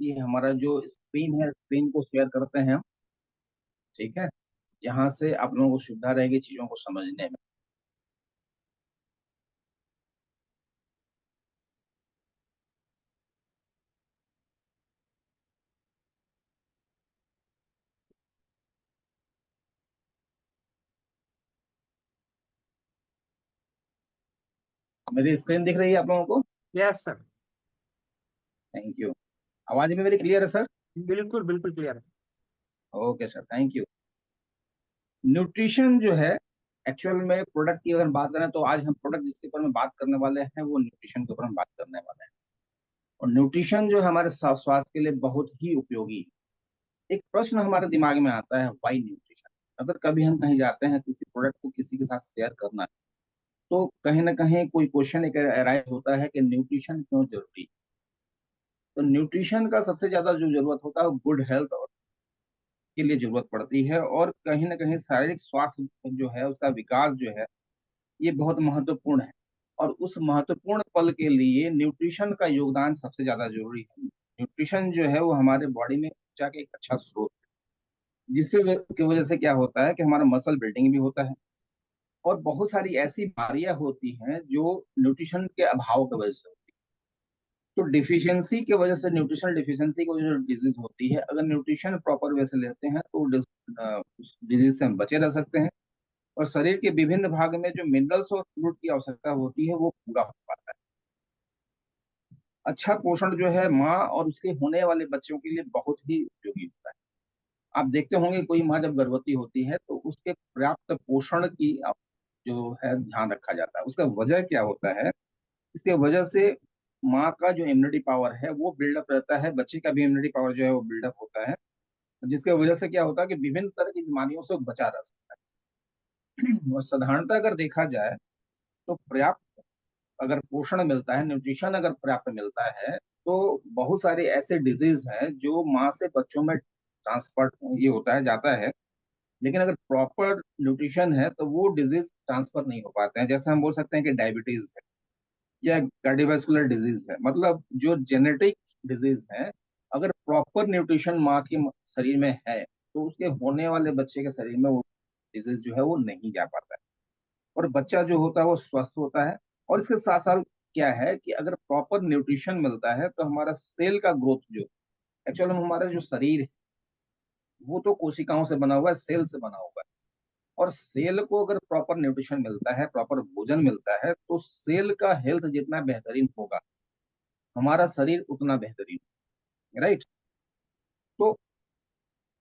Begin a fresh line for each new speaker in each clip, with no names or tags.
कि हमारा जो स्क्रीन है, स्क्रीन को शेयर करते हैं हम, ठीक है, यहाँ से आप लोगों को सुविधा रहेगी चीजों को समझने में। मेरी स्क्रीन दिख रही है आप लोगों को?
Yes sir.
Thank you. आवाज भी मेरी क्लियर है सर?
बिल्कुल बिल्कुल क्लियर है।
Okay sir, thank you. Nutrition जो है, एक्चुअल में प्रोडक्ट की अगर बात करें तो आज हम प्रोडक्ट जिसके ऊपर में बात करने वाले हैं वो न्यूट्रिशन के ऊपर हम बात करने वाले हैं। और न्यूट्रिशन जो है हमारे स्वास्थ्य के लिए बहुत ही उपयोगी है। एक प्रश्न हमारे दिमाग में आता है, वाई न्यूट्रिशन। अगर कभी हम कहीं जाते हैं किसी प्रोडक्ट को किसी के साथ शेयर करना है, तो कहीं ना कहीं कोई क्वेश्चन एक अराइज होता है कि न्यूट्रिशन क्यों जरूरी है। तो न्यूट्रिशन का सबसे ज्यादा जो जरूरत होता है वो गुड हेल्थ के लिए जरूरत पड़ती है, और कहीं ना कहीं शारीरिक स्वास्थ्य जो है उसका विकास जो है ये बहुत महत्वपूर्ण है। और उस महत्वपूर्ण पल के लिए न्यूट्रिशन का योगदान सबसे ज्यादा जरूरी है। न्यूट्रिशन जो है वो हमारे बॉडी में ऊर्जा का एक अच्छा स्रोत है, की वजह से क्या होता है कि हमारा मसल बिल्डिंग भी होता है। और बहुत सारी ऐसी बीमारियां होती हैं जो न्यूट्रिशन के अभाव की वजह से होती है। तो डिफिशियंसी की वजह से, न्यूट्रिशनल डिफिशियंसी की वजह से डिजीज होती है। अगर न्यूट्रिशन प्रॉपर वे से लेते हैं तो उस डिजीज से हम बचे रह सकते हैं, और शरीर के विभिन्न भाग में जो मिनरल्स और फ्लूइड की आवश्यकता होती है वो पूरा हो पाता है। अच्छा पोषण जो है माँ और उसके होने वाले बच्चों के लिए बहुत ही उपयोगी होता है। आप देखते होंगे कोई माँ जब गर्भवती होती है तो उसके पर्याप्त पोषण की जो है ध्यान रखा जाता है। उसका वजह क्या होता है? इसके वजह से माँ का जो इम्यूनिटी पावर है वो बिल्डअप रहता है, बच्चे का भी इम्यूनिटी पावर जो है वो बिल्डअप होता है, जिसके वजह से क्या होता है कि विभिन्न तरह की बीमारियों से वो बचा रह सकता है। और साधारणतः अगर देखा जाए तो पर्याप्त अगर पोषण मिलता है, न्यूट्रिशन अगर पर्याप्त मिलता है, तो बहुत सारे ऐसे डिजीज हैं जो माँ से बच्चों में ट्रांसफर ये होता है, जाता है। लेकिन अगर प्रॉपर न्यूट्रिशन है तो वो डिजीज ट्रांसफर नहीं हो पाते हैं। जैसे हम बोल सकते हैं कि डायबिटीज है या कार्डियोवास्कुलर डिजीज है, मतलब जो जेनेटिक डिजीज है, अगर प्रॉपर न्यूट्रिशन माँ के शरीर में है तो उसके होने वाले बच्चे के शरीर में वो डिजीज जो है वो नहीं जा पाता है, और बच्चा जो होता है वो स्वस्थ होता है। और इसके साथ साथ क्या है कि अगर प्रॉपर न्यूट्रिशन मिलता है तो हमारा सेल का ग्रोथ जो एक्चुअल में हमारा जो शरीर है वो तो कोशिकाओं से बना हुआ है, सेल से बना हुआ है। और सेल को अगर प्रॉपर न्यूट्रिशन मिलता है, प्रॉपर भोजन मिलता है, तो सेल का हेल्थ जितना बेहतरीन होगा हमारा शरीर उतना बेहतरीन, राइट? तो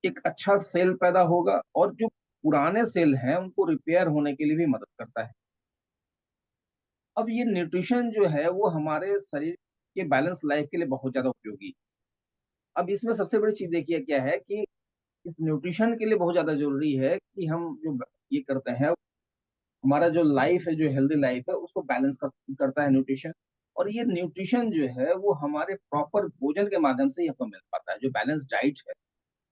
एक अच्छा सेल पैदा होगा, और जो पुराने सेल हैं उनको रिपेयर होने के लिए भी मदद करता है। अब ये न्यूट्रिशन जो है वो हमारे शरीर के बैलेंस लाइफ के लिए बहुत ज्यादा उपयोगी है। अब इसमें सबसे बड़ी चीज देखिए क्या है कि इस न्यूट्रिशन के लिए बहुत ज्यादा जरूरी है कि हम जो ये करते हैं, हमारा जो लाइफ है, जो हेल्दी लाइफ है, उसको बैलेंस करता है न्यूट्रिशन। और ये न्यूट्रिशन जो है वो हमारे प्रॉपर भोजन के माध्यम से ही हमको मिल पाता है। जो बैलेंस डाइट है,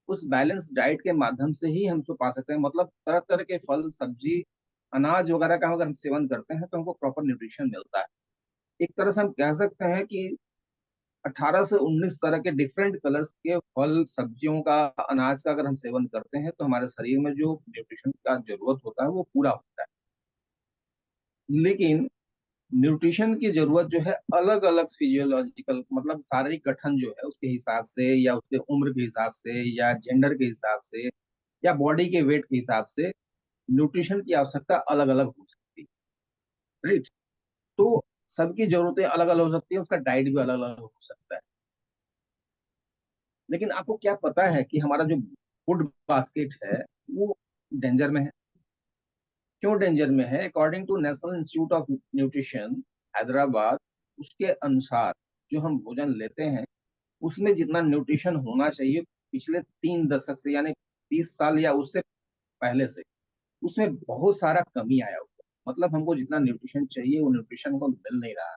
उस बैलेंस डाइट के माध्यम से ही हम उसको पा सकते हैं। मतलब तरह तरह के फल सब्जी अनाज वगैरह का अगर हम सेवन करते हैं तो हमको प्रॉपर न्यूट्रिशन मिलता है। एक तरह से हम कह सकते हैं कि 18 से 19 तरह के डिफरेंट कलर्स के फल सब्जियों का, अनाज का अगर हम सेवन करते हैं तो हमारे शरीर में जो न्यूट्रिशन का जरूरत होता है वो पूरा होता है। लेकिन न्यूट्रिशन की जरूरत जो है अलग अलग फिजियोलॉजिकल, मतलब शारीरिक गठन जो है उसके हिसाब से, या उसके उम्र के हिसाब से, या जेंडर के हिसाब से, या बॉडी के वेट के हिसाब से न्यूट्रिशन की आवश्यकता अलग अलग हो सकती है, राइट? तो सबकी जरूरतें अलग अलग हो सकती है, उसका डाइट भी अलग अलग हो सकता है। लेकिन आपको क्या पता है कि हमारा जो फूड बास्केट है वो डेंजर में है? क्यों डेंजर में है? According to National Institute of Nutrition Hyderabad, उसके अनुसार जो हम भोजन लेते हैं उसमें जितना न्यूट्रिशन होना चाहिए पिछले 3 दशक से, यानी 30 साल या उससे पहले से, उसमें बहुत सारा कमी आया हुआ है। मतलब हमको जितना न्यूट्रिशन चाहिए वो न्यूट्रिशन को मिल नहीं रहा है।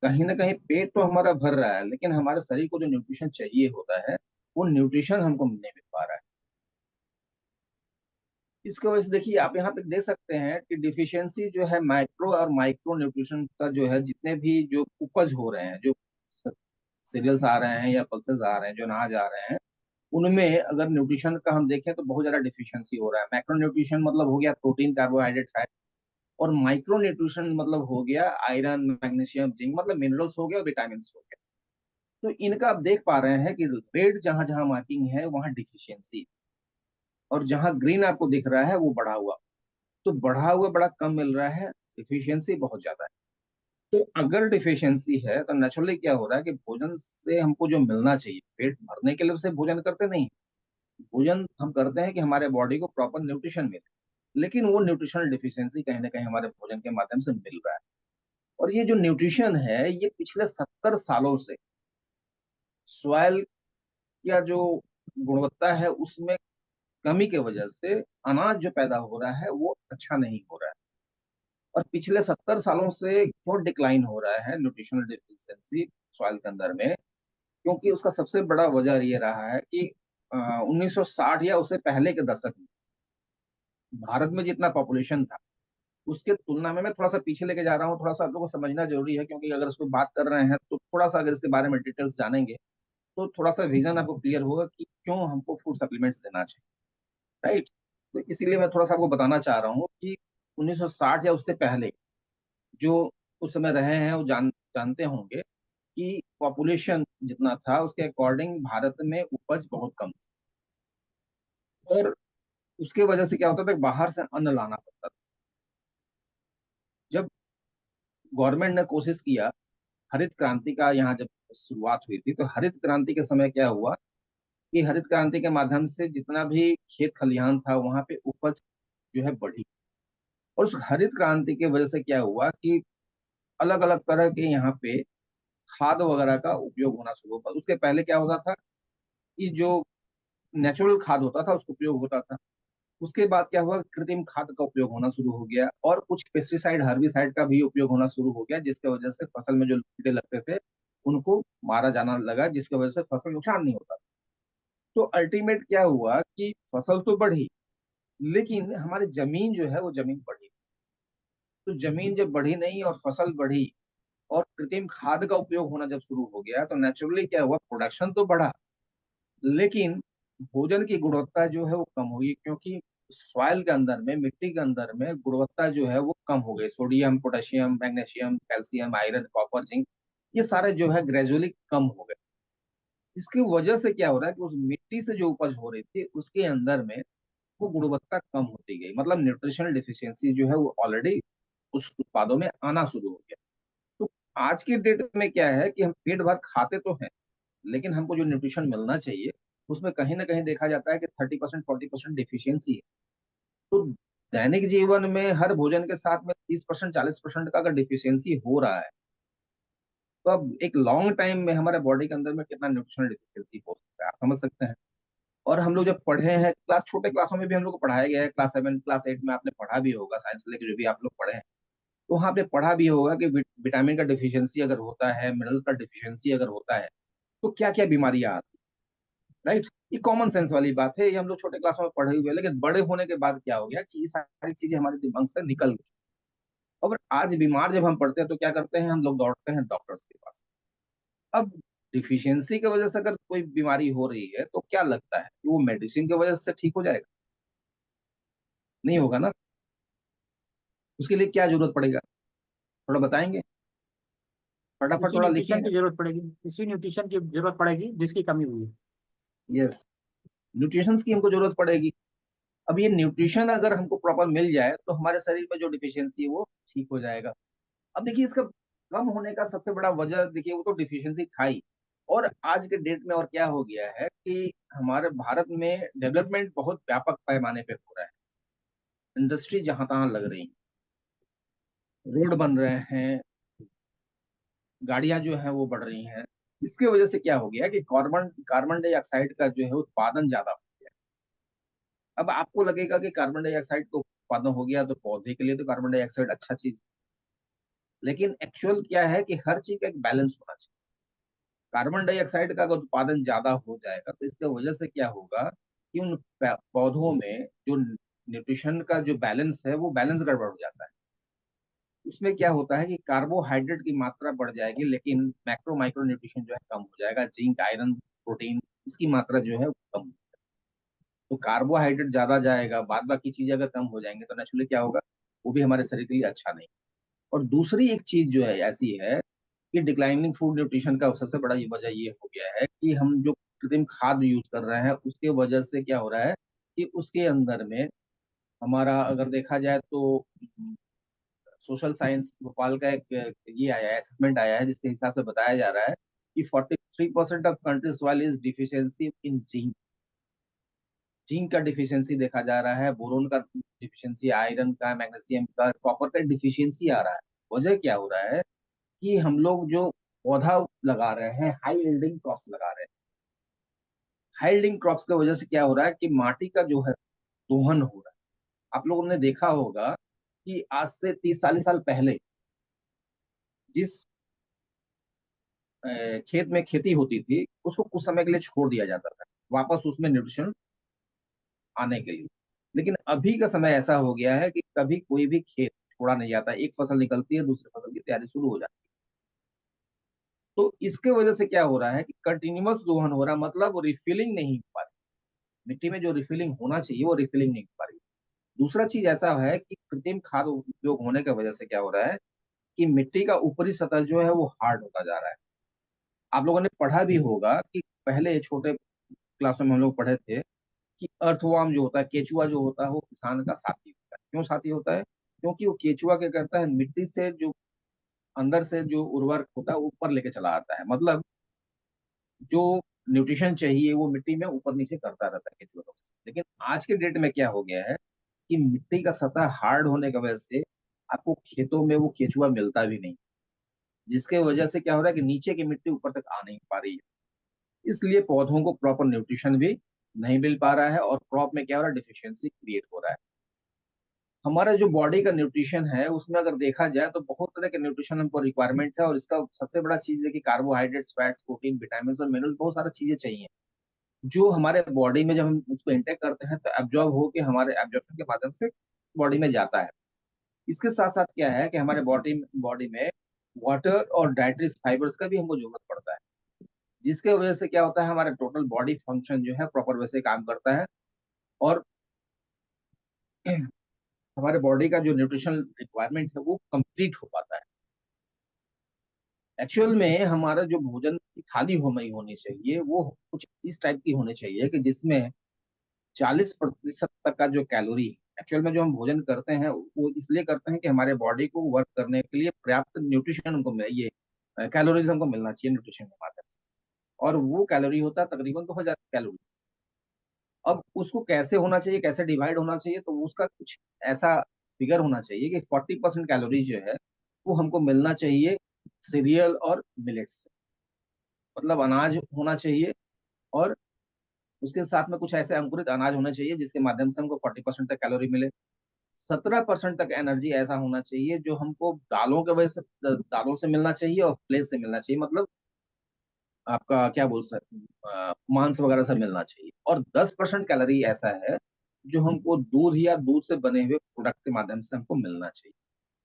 कहीं ना कहीं पेट तो हमारा भर रहा है, लेकिन हमारे शरीर को जो न्यूट्रिशन चाहिए होता है वो न्यूट्रिशन हमको नहीं मिल पा रहा है। इसकी वजह से देखिए आप यहाँ पे देख सकते हैं कि डिफिशियंसी जो है माइक्रो और माइक्रो न्यूट्रिशन का जो है, जितने भी जो उपज हो रहे हैं, जो सीरियल्स आ रहे हैं या पल्सेस आ रहे हैं, जो अनाज आ रहे हैं, उनमें अगर न्यूट्रिशन का हम देखें तो बहुत ज्यादा डिफिशियंसी हो रहा है। मैक्रो न्यूट्रिशन मतलब हो गया प्रोटीन, कार्बोहाइड्रेट, फैट, और माइक्रो न्यूट्रिशन मतलब हो गया आयरन, मैग्नीशियम, जिंक, मतलब मिनरल्स हो गया और विटामिन हो गया। तो इनका आप देख पा रहे हैं कि रेड जहां जहां मार्किंग है वहां डिफिशियंसी, और जहां ग्रीन आपको दिख रहा है वो बढ़ा हुआ। तो बढ़ा हुआ बड़ा कम मिल रहा है, डिफिशियंसी बहुत ज्यादा है। तो अगर डिफिशियंसी है तो नेचुरली क्या हो रहा है कि भोजन से हमको जो मिलना चाहिए, पेट भरने के लिए उसे भोजन करते नहीं। भोजन हम करते हैं कि हमारे बॉडी को प्रॉपर न्यूट्रिशन मिले, लेकिन वो न्यूट्रिशनल डिफिशियंसी कहीं ना कहीं हमारे भोजन के माध्यम से मिल रहा है। और ये जो न्यूट्रिशन है ये पिछले 70 सालों से सॉइल या जो गुणवत्ता है उसमें कमी की वजह से अनाज जो पैदा हो रहा है वो अच्छा नहीं हो रहा है। और पिछले 70 सालों से क्यों डिक्लाइन हो रहा है न्यूट्रिशनल डिफिशियंसी सॉइल के अंदर में? क्योंकि उसका सबसे बड़ा वजह ये रहा है कि 1960 या उससे पहले के दशक में भारत में जितना पॉपुलेशन था उसके तुलना में, मैं थोड़ा सा पीछे लेके जा रहा हूँ, थोड़ा सा आप लोगों को समझना जरूरी है, क्योंकि अगर उसको बात कर रहे हैं तो थोड़ा सा अगर इसके बारे में डिटेल्स जानेंगे तो थोड़ा सा विजन आपको क्लियर होगा कि क्यों हमको फूड सप्लीमेंट्स देना चाहिए। राइट। तो इसीलिए मैं थोड़ा सा आपको बताना चाह रहा हूँ कि 1960 या उससे पहले जो उस समय रहे हैं वो जानते होंगे कि पॉपुलेशन जितना था उसके अकॉर्डिंग भारत में उपज बहुत कम थी, और उसके वजह से क्या होता था कि बाहर से अन्न लाना पड़ता था। जब गवर्नमेंट ने कोशिश किया, हरित क्रांति का यहाँ जब शुरुआत हुई थी, तो हरित क्रांति के समय क्या हुआ कि हरित क्रांति के माध्यम से जितना भी खेत खलिहान था वहां पे उपज जो है बढ़ी। और उस हरित क्रांति की वजह से क्या हुआ कि अलग अलग तरह के यहाँ पे खाद वगैरह का उपयोग होना शुरू हुआ। उसके पहले क्या होता था कि जो नेचुरल खाद होता था उसका उपयोग होता था। उसके बाद क्या हुआ, कृत्रिम खाद का उपयोग होना शुरू हो गया, और कुछ पेस्टिसाइड, हर्बिसाइड का भी उपयोग होना शुरू हो गया, जिसकी वजह से फसल में जो कीड़े लगते थे उनको मारा जाना लगा, जिसकी वजह से फसल नुकसान नहीं होता। तो अल्टीमेट क्या हुआ कि फसल तो बढ़ी, लेकिन हमारी जमीन जो है वो जमीन बढ़ी। तो जमीन जब बढ़ी नहीं और फसल बढ़ी और कृत्रिम खाद का उपयोग होना जब शुरू हो गया, तो नेचुरली क्या हुआ, प्रोडक्शन तो बढ़ा, लेकिन भोजन की गुणवत्ता जो है वो कम हुई, क्योंकि सॉइल के अंदर में, मिट्टी के अंदर में गुणवत्ता जो है वो कम हो गई। Sodium, potassium, magnesium, calcium, iron, copper, zinc, ये सारे जो है ग्रेजुअली कम हो गए। इसकी वजह से क्या हो रहा है कि उस मिट्टी से जो उपज हो रही थी उसके अंदर में वो गुणवत्ता कम होती गई, मतलब न्यूट्रिशनल डिफिशियंसी जो है वो ऑलरेडी उस उत्पादों में आना शुरू हो गया। तो आज की डेट में क्या है कि हम पेट भर खाते तो हैं, लेकिन हमको जो न्यूट्रिशन मिलना चाहिए उसमें कहीं ना कहीं देखा जाता है कि 30%, 40% डिफिशियंसी है। तो दैनिक जीवन में हर भोजन के साथ में 30%, 40% का अगर डिफिशियंसी हो रहा है, तो अब एक लॉन्ग टाइम में हमारे बॉडी के अंदर में कितना न्यूट्रिशनल डिफिशियंसी हो सकता है आप समझ सकते हैं। और हम लोग जब पढ़े हैं क्लास, छोटे क्लासों में भी हम लोग को पढ़ाया गया है, क्लास 7, क्लास 8 में आपने पढ़ा भी होगा, साइंस लेके जो भी आप लोग पढ़े हैं, तो वहाँ आपने पढ़ा भी होगा कि विटामिन का डिफिशियंसी अगर होता है, मिनरल्स का डिफिशियंसी अगर होता है, तो क्या क्या बीमारियां आती है। राइट। ये कॉमन सेंस वाली बात है, ये हम लोग छोटे क्लासों में पढ़े हुए हैं, लेकिन बड़े होने के बाद क्या हो गया कि ये सारी चीजें हमारे दिमाग से निकल गई। और आज बीमार जब हम पड़ते हैं तो क्या करते हैं, हम लोग दौड़ते हैं डॉक्टर्स के पास। अब डिफिशियंसी की वजह से अगर कोई बीमारी हो रही है तो क्या लगता है कि वो मेडिसिन की वजह से ठीक हो जाएगा? नहीं होगा ना। उसके लिए क्या जरूरत पड़ेगा, थोड़ा बताएंगे, फटाफट
उसी
थोड़ा
न्यूट्रिशन
लिखिए।
की जरूरत पड़ेगी, उसी न्यूट्रिशन की जरूरत पड़ेगी जिसकी कमी हुई है।
यस, न्यूट्रिशन की हमको जरूरत पड़ेगी। अब ये न्यूट्रिशन अगर हमको प्रॉपर मिल जाए तो हमारे शरीर में जो डिफिशियंसी है वो ठीक हो जाएगा। अब देखिए इसका कम होने का सबसे बड़ा वजह, देखिए वो तो डिफिशियंसी था ही, और आज के डेट में और क्या हो गया है कि हमारे भारत में डेवलपमेंट बहुत व्यापक पैमाने पे हो रहा है। इंडस्ट्री जहां तहां लग रही है, रोड बन रहे हैं, गाड़ियां जो है वो बढ़ रही हैं। इसके वजह से क्या हो गया कि कार्बन कार्बन डाइऑक्साइड का जो है उत्पादन ज्यादा हो गया। अब आपको लगेगा कि कार्बन डाइऑक्साइड का उत्पादन हो गया तो पौधे के लिए तो कार्बन डाइऑक्साइड अच्छा चीज, लेकिन एक्चुअल क्या है कि हर चीज का एक बैलेंस होना चाहिए। कार्बन डाइऑक्साइड का अगर उत्पादन ज्यादा हो जाएगा तो इसके वजह से क्या होगा कि उन पौधों में जो न्यूट्रिशन का जो बैलेंस है वो बैलेंस गड़बड़ हो जाता है। उसमें क्या होता है कि कार्बोहाइड्रेट की मात्रा बढ़ जाएगी, लेकिन मैक्रो माइक्रो न्यूट्रिशन जो है कम हो जाएगा, जिंक, आयरन, प्रोटीन, इसकी मात्रा जो है वो कम। तो कार्बोहाइड्रेट ज्यादा जाएगा, बाद बाकी चीजें अगर कम हो जाएंगे तो नेचुरली क्या होगा, वो भी हमारे शरीर के लिए अच्छा नहीं। और दूसरी एक चीज जो है ऐसी है कि डिक्लाइनिंग फूड न्यूट्रिशन का सबसे बड़ा ये वजह ये हो गया है कि हम जो कृत्रिम खाद यूज कर रहे हैं उसके वजह से क्या हो रहा है कि उसके अंदर में हमारा अगर देखा जाए तो सोशल साइंस भोपाल का एक ये आया है, असेसमेंट आया है, जिसके हिसाब से बताया जा रहा है कि 43% of countries soil is deficiency in zinc. Zinc का डिफिशियंसी देखा जा रहा है, बोरोन का डिफिशियंसी, आयरन का, मैग्नीशियम का, कॉपर का डिफिशियंसी आ रहा है। वजह क्या हो रहा है कि हम लोग जो पौधा लगा रहे हैं, हाई यील्डिंग क्रॉप्स लगा रहे हैं। हाई यील्डिंग क्रॉप्स की वजह से क्या हो रहा है कि माटी का जो है दोहन हो रहा है। आप लोगों ने देखा होगा कि आज से 30-40 साल पहले जिस खेत में खेती होती थी उसको कुछ समय के लिए छोड़ दिया जाता था, वापस उसमें न्यूट्रिशन आने के लिए। लेकिन अभी का समय ऐसा हो गया है कि कभी कोई भी खेत छोड़ा नहीं जाता, एक फसल निकलती है दूसरी फसल की तैयारी शुरू हो जाती है। तो इसके वजह से क्या हो रहा है कि कंटिन्यूअस दोहन हो रहा है, मतलब रिफिलिंग नहीं हो पा रही। मिट्टी में जो रिफिलिंग होना चाहिए वो रिफिलिंग नहीं हो पा रही। दूसरा चीज ऐसा है कि कृत्रिम खाद उपयोग होने की वजह से क्या हो रहा है कि मिट्टी का ऊपरी सतह जो है वो हार्ड होता जा रहा है। आप लोगों ने पढ़ा भी होगा कि पहले छोटे क्लासों में हम लोग पढ़े थे कि अर्थवर्म जो होता है, केचुआ जो होता है, वो किसान का साथी होता है। क्यों साथी होता है? क्योंकि वो केचुआ क्या करता है, मिट्टी से जो अंदर से जो उर्वरक होता है ऊपर लेके चला आता है, मतलब जो न्यूट्रिशन चाहिए वो मिट्टी में ऊपर नीचे करता रहता है केचुआ लोग। लेकिन आज के डेट में क्या हो गया है कि मिट्टी का सतह हार्ड होने की वजह से आपको खेतों में वो केचुआ मिलता भी नहीं, जिसके वजह से क्या हो रहा है कि नीचे की मिट्टी ऊपर तक आ नहीं पा रही है। इसलिए पौधों को प्रॉपर न्यूट्रिशन भी नहीं मिल पा रहा है और क्रॉप में क्या हो रहा है, डिफिशियंसी क्रिएट हो रहा है। हमारा जो बॉडी का न्यूट्रिशन है उसमें अगर देखा जाए तो बहुत तरह के न्यूट्रिशन हमको रिक्वायरमेंट है, और इसका सबसे बड़ा चीज है कि कार्बोहाइड्रेट्स, फैट्स, प्रोटीन, विटामिन और मिनरल्स, बहुत सारी चीजें चाहिए जो हमारे बॉडी में जब हम उसको इंटेक करते हैं तो एब्जॉर्ब होके हमारे एब्जॉर्प्शन के माध्यम से बॉडी में जाता है। इसके साथ साथ क्या है कि हमारे बॉडी बॉडी में वाटर और डाइटरी फाइबर्स का भी हमको जरूरत पड़ता है, जिसके वजह से क्या होता है हमारा टोटल बॉडी फंक्शन जो है प्रॉपर वैसे काम करता है, और हमारे बॉडी का जो न्यूट्रिशन रिक्वायरमेंट है वो कंप्लीट हो पाता है। एक्चुअल में हमारा जो भोजन की थाली होनी चाहिए वो कुछ इस टाइप की होनी चाहिए कि जिसमें 40% तक का जो कैलोरी एक्चुअल में जो हम भोजन करते हैं वो इसलिए करते हैं कि हमारे बॉडी को वर्क करने के लिए पर्याप्त न्यूट्रिशन हमको मिले, ये कैलोरीज हमको मिलना चाहिए न्यूट्रिशन के माध्यम से। और वो कैलोरी होता है तकरीबन 2000 कैलोरी। अब उसको कैसे होना चाहिए, कैसे डिवाइड होना चाहिए, तो उसका कुछ ऐसा फिगर होना चाहिए कि 40% कैलोरी जो है वो हमको मिलना चाहिए सीरियल और मिलेट्स से, मतलब अनाज होना चाहिए। और उसके साथ में कुछ ऐसे अंकुरित अनाज होने चाहिए जिसके माध्यम से हमको 40% तक कैलोरी मिले। 17% तक एनर्जी ऐसा होना चाहिए जो हमको दालों के वजह से, दालों से मिलना चाहिए और फ्लेश से मिलना चाहिए, मतलब आपका क्या बोल सकते मांस वगैरह से मिलना चाहिए। और 10% कैलोरी ऐसा है जो हमको दूध या दूध से बने हुए प्रोडक्ट के माध्यम से हमको मिलना चाहिए।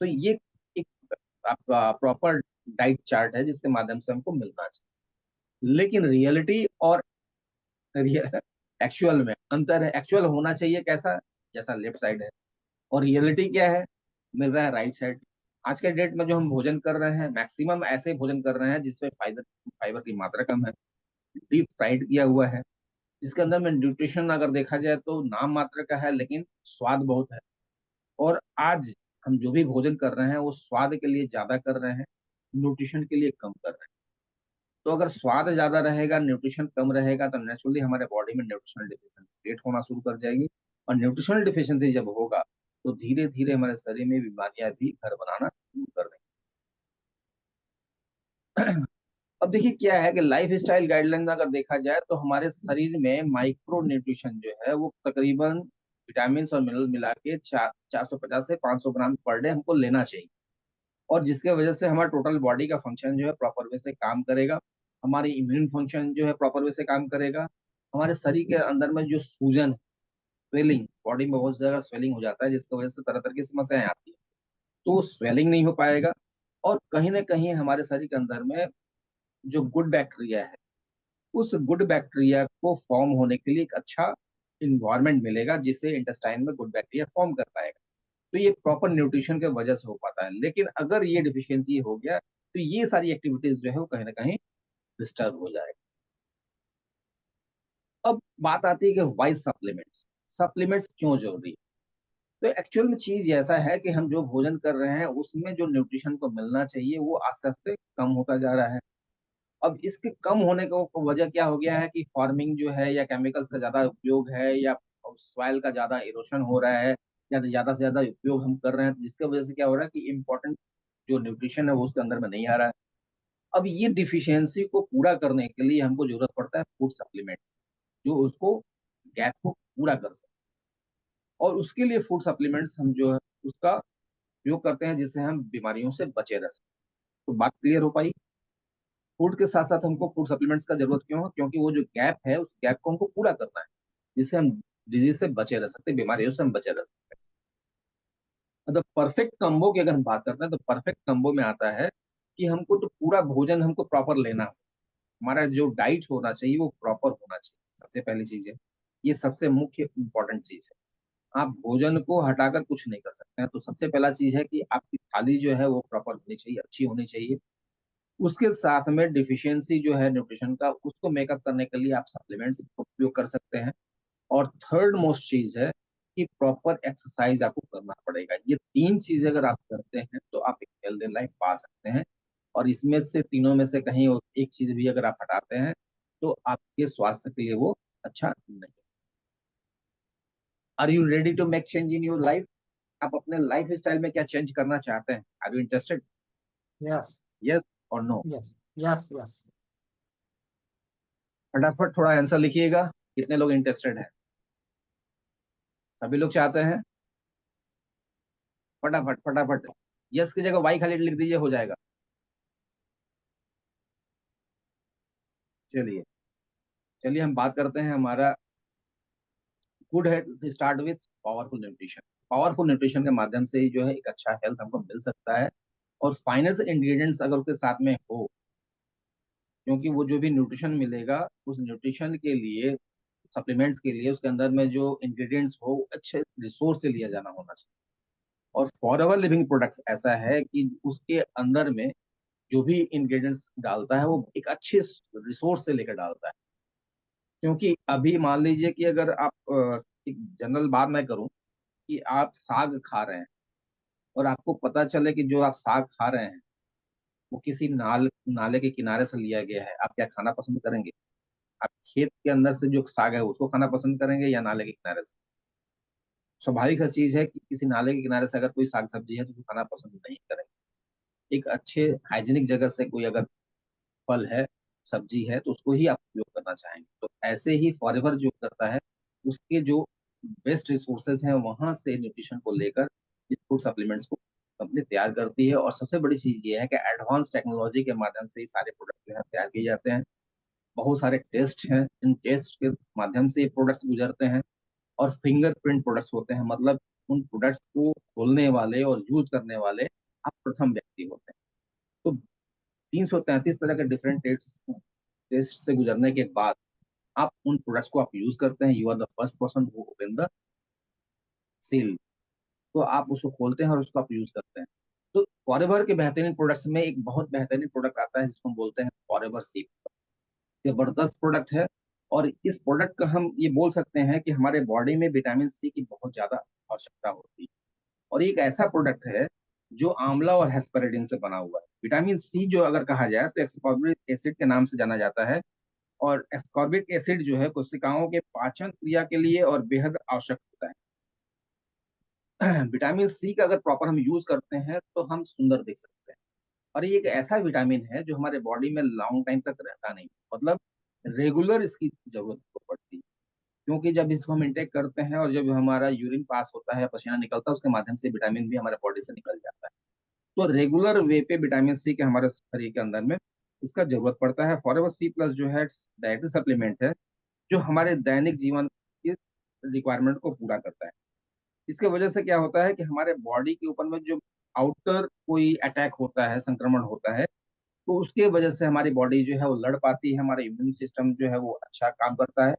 तो ये एक आपका प्रॉपर डाइट चार्ट है जिसके माध्यम से हमको मिलना चाहिए। लेकिन रियलिटी और एक्चुअल में अंतर है। एक्चुअल होना चाहिए कैसा, जैसा लेफ्ट साइड है, और रियलिटी क्या है, मिल रहा है राइट साइड। आज के डेट में जो हम भोजन कर रहे हैं मैक्सिमम ऐसे भोजन कर रहे हैं जिसमें फाइबर फाइबर की मात्रा कम है, डीप फ्राइड किया हुआ है, जिसके अंदर में न्यूट्रिशन अगर देखा जाए तो नाम मात्र का है लेकिन स्वाद बहुत है। और आज हम जो भी भोजन कर रहे हैं वो स्वाद के लिए ज्यादा कर रहे हैं, न्यूट्रिशन के लिए कम कर रहे हैं। तो अगर स्वाद ज्यादा रहेगा, न्यूट्रिशन कम रहेगा, तो नेचुरली हमारे बॉडी में न्यूट्रिशनल डिफिशियंसी क्रिएट होना शुरू कर जाएगी। और न्यूट्रिशनल डिफिशियंसी जब होगा तो धीरे धीरे हमारे शरीर में बीमारियां भी घर बनाना शुरू कर देंगी। अब देखिए क्या है कि लाइफ स्टाइल गाइडलाइन अगर देखा जाए तो हमारे शरीर में माइक्रो न्यूट्रिशन जो है वो तकरीबन विटामिन और मिनरल मिला के 450 से 500 ग्राम पर डे हमको लेना चाहिए। और जिसके वजह से हमारा टोटल बॉडी का फंक्शन जो है प्रॉपर वे से काम करेगा, हमारी इम्यून फंक्शन जो है प्रॉपर वे से काम करेगा, हमारे शरीर के अंदर में जो सूजन, स्वेलिंग, बॉडी में बहुत ज्यादा स्वेलिंग हो जाता है जिसकी वजह से तरह तरह की समस्याएं आती है, तो वो स्वेलिंग नहीं हो पाएगा, और कहीं ना कहीं हमारे शरीर के अंदर में जो गुड बैक्टीरिया है, उस गुड बैक्टीरिया को फॉर्म होने के लिए एक अच्छा इन्वायरमेंट मिलेगा, जिससे इंटेस्टाइन में गुड बैक्टीरिया फॉर्म कर पाएगा। तो ये प्रॉपर न्यूट्रिशन के वजह से हो पाता है। लेकिन अगर ये डिफिशियंसी हो गया तो ये सारी एक्टिविटीज जो है वो कहीं ना कहीं डिस्टर्ब हो जाएगा। अब बात आती है कि वाई सप्लीमेंट्स, सप्लीमेंट्स क्यों जरूरी है। तो एक्चुअल में चीज ऐसा है कि हम जो भोजन कर रहे हैं उसमें जो न्यूट्रिशन को मिलना चाहिए वो आस्ते आस्ते कम होता जा रहा है। अब इसके कम होने का वजह क्या हो गया है कि फार्मिंग जो है, या केमिकल्स का ज्यादा उपयोग है, या सॉइल का ज्यादा इरोशन हो रहा है, या ज्यादा से ज्यादा उपयोग हम कर रहे हैं, जिसके वजह से क्या हो रहा है कि इम्पोर्टेंट जो न्यूट्रिशन है वो उसके अंदर में नहीं आ रहा है। अब ये डिफिशियंसी को पूरा करने के लिए हमको जरूरत पड़ता है फूड सप्लीमेंट, जो उसको गैप को पूरा कर सके। और उसके लिए फूड सप्लीमेंट्स हम जो है उसका उपयोग करते हैं, जिससे हम बीमारियों से बचे रह सकें। तो बात क्लियर हो पाई। फूड के साथ साथ हमको फूड सप्लीमेंट्स का जरूरत क्यों है, क्योंकि वो जो गैप है उस गैप को हमको पूरा करना है, जिससे हम डिजीज से बचे रह सकते हैं, बीमारियों से हम बचे रह सकते हैं। तो परफेक्ट कम्बो की अगर हम बात करते हैं तो परफेक्ट कम्बो में आता है कि हमको तो पूरा भोजन हमको प्रॉपर लेना है। हमारा जो डाइट होना चाहिए वो प्रॉपर होना चाहिए, सबसे पहली चीज है। ये सबसे मुख्य इंपॉर्टेंट चीज है। आप भोजन को हटाकर कुछ नहीं कर सकते हैं। तो सबसे पहला चीज है कि आपकी थाली जो है वो प्रॉपर होनी चाहिए, अच्छी होनी चाहिए। उसके साथ में डिफिशियंसी जो है न्यूट्रिशन का, उसको मेकअप करने के लिए आप सप्लीमेंट्स उपयोग कर सकते हैं। और थर्ड मोस्ट चीज है कि प्रॉपर एक्सरसाइज आपको करना पड़ेगा। ये तीन चीजें अगर आप करते हैं तो आप एक हेल्दी लाइफ पा सकते हैं। और इसमें से तीनों में से कहीं एक चीज भी अगर आप हटाते हैं तो आपके स्वास्थ्य के लिए वो अच्छा नहीं। Are you ready to make change in your life? आप अपने लाइफ स्टाइल में क्या चेंज करना चाहते हैं? Are you interested?
Yes.
Yes और नो?
यस। यस। यस।
फटाफट थोड़ा आंसर लिखिएगा। कितने लोग इंटरेस्टेड हैं? सभी लोग चाहते हैं? फटाफट फटाफट। यस की जगह वाई खाली लिख दीजिए, हो जाएगा। चलिए, चलिए हम बात करते हैं हमारा good health start with powerful nutrition. Powerful nutrition के माध्यम से ही जो है एक अच्छा हेल्थ हमको मिल सकता है। और फाइनेंशियल इंग्रेडिएंट्स अगर उसके साथ में हो, क्योंकि वो जो भी न्यूट्रिशन मिलेगा उस न्यूट्रिशन के लिए, सप्लीमेंट्स के लिए, उसके अंदर में जो इंग्रेडिएंट्स हो अच्छे रिसोर्स से लिया जाना होना चाहिए। और फॉरएवर लिविंग प्रोडक्ट्स ऐसा है कि उसके अंदर में जो भी इंग्रेडिएंट्स डालता है वो एक अच्छे रिसोर्स से लेकर डालता है। क्योंकि अभी मान लीजिए कि अगर आप एक जनरल बात मैं करूं कि आप साग खा रहे हैं, और आपको पता चले कि जो आप साग खा रहे हैं वो किसी नाले के किनारे से लिया गया है, आप क्या खाना पसंद करेंगे? आप खेत के अंदर से जो साग है उसको खाना पसंद करेंगे या नाले के किनारे से? स्वाभाविक सा चीज है कि किसी नाले के किनारे से अगर कोई साग सब्जी है तो उसको खाना पसंद नहीं करेंगे। एक अच्छे हाइजीनिक जगह से कोई अगर फल है, सब्जी है, तो उसको ही आप उपयोग करना चाहेंगे। तो ऐसे ही फॉरएवर जो करता है, उसके जो बेस्ट रिसोर्सेज हैं वहां से न्यूट्रिशन को लेकर इस फूड सप्लीमेंट्स को कंपनी तैयार करती है। और सबसे बड़ी चीज ये है कि एडवांस टेक्नोलॉजी के माध्यम से ये सारे प्रोडक्ट जो है तैयार किए जाते हैं। बहुत सारे टेस्ट हैं, इन टेस्ट के माध्यम से ये प्रोडक्ट्स गुजरते हैं। और फिंगरप्रिंट प्रोडक्ट्स होते हैं, मतलब उन प्रोडक्ट्स को खोलने वाले और यूज करने वाले आप प्रथम व्यक्ति होते हैं। तो 333 तरह के डिफरेंट टेस्ट टेस्ट से गुजरने के बाद आप उन प्रोडक्ट्स को आप यूज करते हैं। You are the first person who open the seal. तो आप उसको खोलते हैं और उसको आप यूज करते हैं। तो फॉरएवर के बेहतरीन प्रोडक्ट्स में एक बहुत बेहतरीन प्रोडक्ट आता है जिसको हम बोलते हैं फॉरएवर सीप। जबरदस्त प्रोडक्ट है। और इस प्रोडक्ट का हम ये बोल सकते हैं कि हमारे बॉडी में विटामिन सी की बहुत ज्यादा आवश्यकता होती है। और एक ऐसा प्रोडक्ट है जो आंवला और हेस्पेरिडिन से बना हुआ है। विटामिन सी जो अगर कहा जाए तो एक्सकॉर्बिक एसिड के नाम से जाना जाता है। और एस्कॉर्बिक एसिड जो है कोशिकाओं के पाचन क्रिया के लिए और बेहद आवश्यक होता है। विटामिन सी का अगर प्रॉपर हम यूज करते हैं तो हम सुंदर दिख सकते हैं। और ये एक ऐसा विटामिन है जो हमारे बॉडी में लॉन्ग टाइम तक रहता नहीं, मतलब रेगुलर इसकी जरूरत को पड़ती है। क्योंकि जब इसको हम इंटेक करते हैं और जब हमारा यूरिन पास होता है, पसीना निकलता है, उसके माध्यम से विटामिन भी हमारे बॉडी से निकल जाता है। तो रेगुलर वे पे विटामिन सी के हमारे शरीर के अंदर में इसका जरूरत पड़ता है। फॉरएवर सी प्लस जो है डाइटरी सप्लीमेंट है जो हमारे दैनिक जीवन की रिक्वायरमेंट को पूरा करता है। इसके वजह से क्या होता है कि हमारे बॉडी के ऊपर में जो आउटर कोई अटैक होता है, संक्रमण होता है, तो उसके वजह से हमारी बॉडी जो है वो लड़ पाती है, हमारा इम्यून सिस्टम जो है वो अच्छा काम करता है,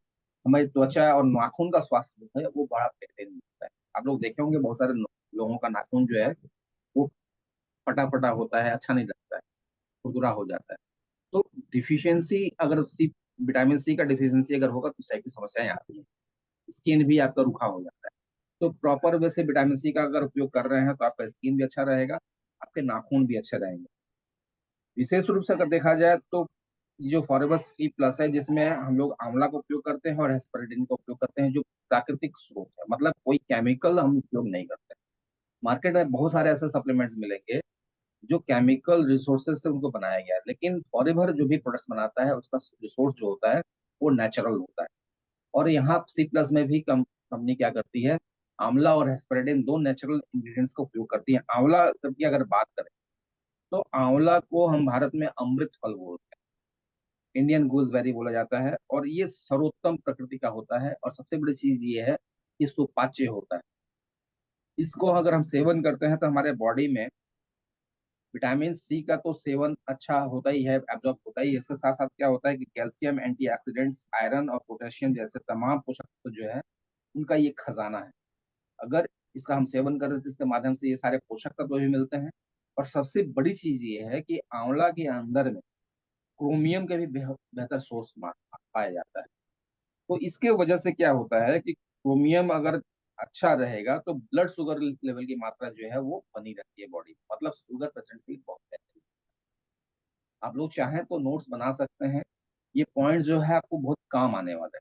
हमारी त्वचा और नाखून का स्वास्थ्य जो है वो बड़ा बेहतरीन होता है। आप लोग देखे होंगे बहुत सारे लोगों का नाखून जो है वो फटा फटा होता है, अच्छा नहीं लगता है, खुरदुरा हो जाता है। तो डिफिशियंसी अगर सी विटामिन सी का डिफिशियंसी अगर होगा तो इस टाइप की समस्याएं आती हैं, स्किन भी आपका रूखा हो जाता है। तो प्रॉपर वे से विटामिन सी का अगर उपयोग कर रहे हैं तो आपका स्किन भी अच्छा रहेगा, आपके नाखून भी अच्छे रहेंगे। विशेष रूप से अगर देखा जाए तो जो फॉरेवर सी प्लस है, जिसमें हम लोग आंवला का उपयोग करते हैं और हेस्पेरिडिन का उपयोग करते हैं, जो प्राकृतिक स्रोत है, मतलब कोई केमिकल हम उपयोग नहीं करते। मार्केट में बहुत सारे ऐसे सप्लीमेंट्स मिलेंगे जो केमिकल रिसोर्सेज से उनको बनाया गया है, लेकिन फॉरेवर जो भी प्रोडक्ट्स बनाता है उसका रिसोर्स जो होता है वो नेचुरल होता है। और यहाँ सी प्लस में भी कंपनी क्या करती है, आंवला और हेस्पेरिडिन दो नेचुरल इंग्रेडिएंट्स का उपयोग करती है। आंवला की अगर बात करें तो आंवला को हम भारत में अमृत फल बोलते हैं, इंडियन गूसबेरी बोला जाता है, और ये सर्वोत्तम प्रकृति का होता है। और सबसे बड़ी चीज ये है कि सुपाच्य होता है। इसको अगर हम सेवन करते हैं तो हमारे बॉडी में विटामिन सी का तो सेवन अच्छा होता ही है, एब्जॉर्ब होता ही है। इसके साथ साथ क्या होता है कि कैल्शियम, एंटीऑक्सीडेंट्स, आयरन और पोटेशियम जैसे तमाम पोषक तत्व जो है उनका ये खजाना है। अगर इसका हम सेवन करें तो इसके माध्यम से ये सारे पोषक तत्व भी मिलते हैं। और सबसे बड़ी चीज ये है कि आंवला के अंदर में क्रोमियम के भी बेहतर सोर्स पाया जाता है। तो इसके वजह से क्या होता है कि क्रोमियम अगर अच्छा रहेगा तो ब्लड शुगर लेवल की मात्रा जो है वो बनी रहती है बॉडी में, मतलब शुगर पेशेंट भी बहुत बेहतर। आप लोग चाहें तो नोट्स बना सकते हैं, ये पॉइंट जो है आपको बहुत काम आने वाला है।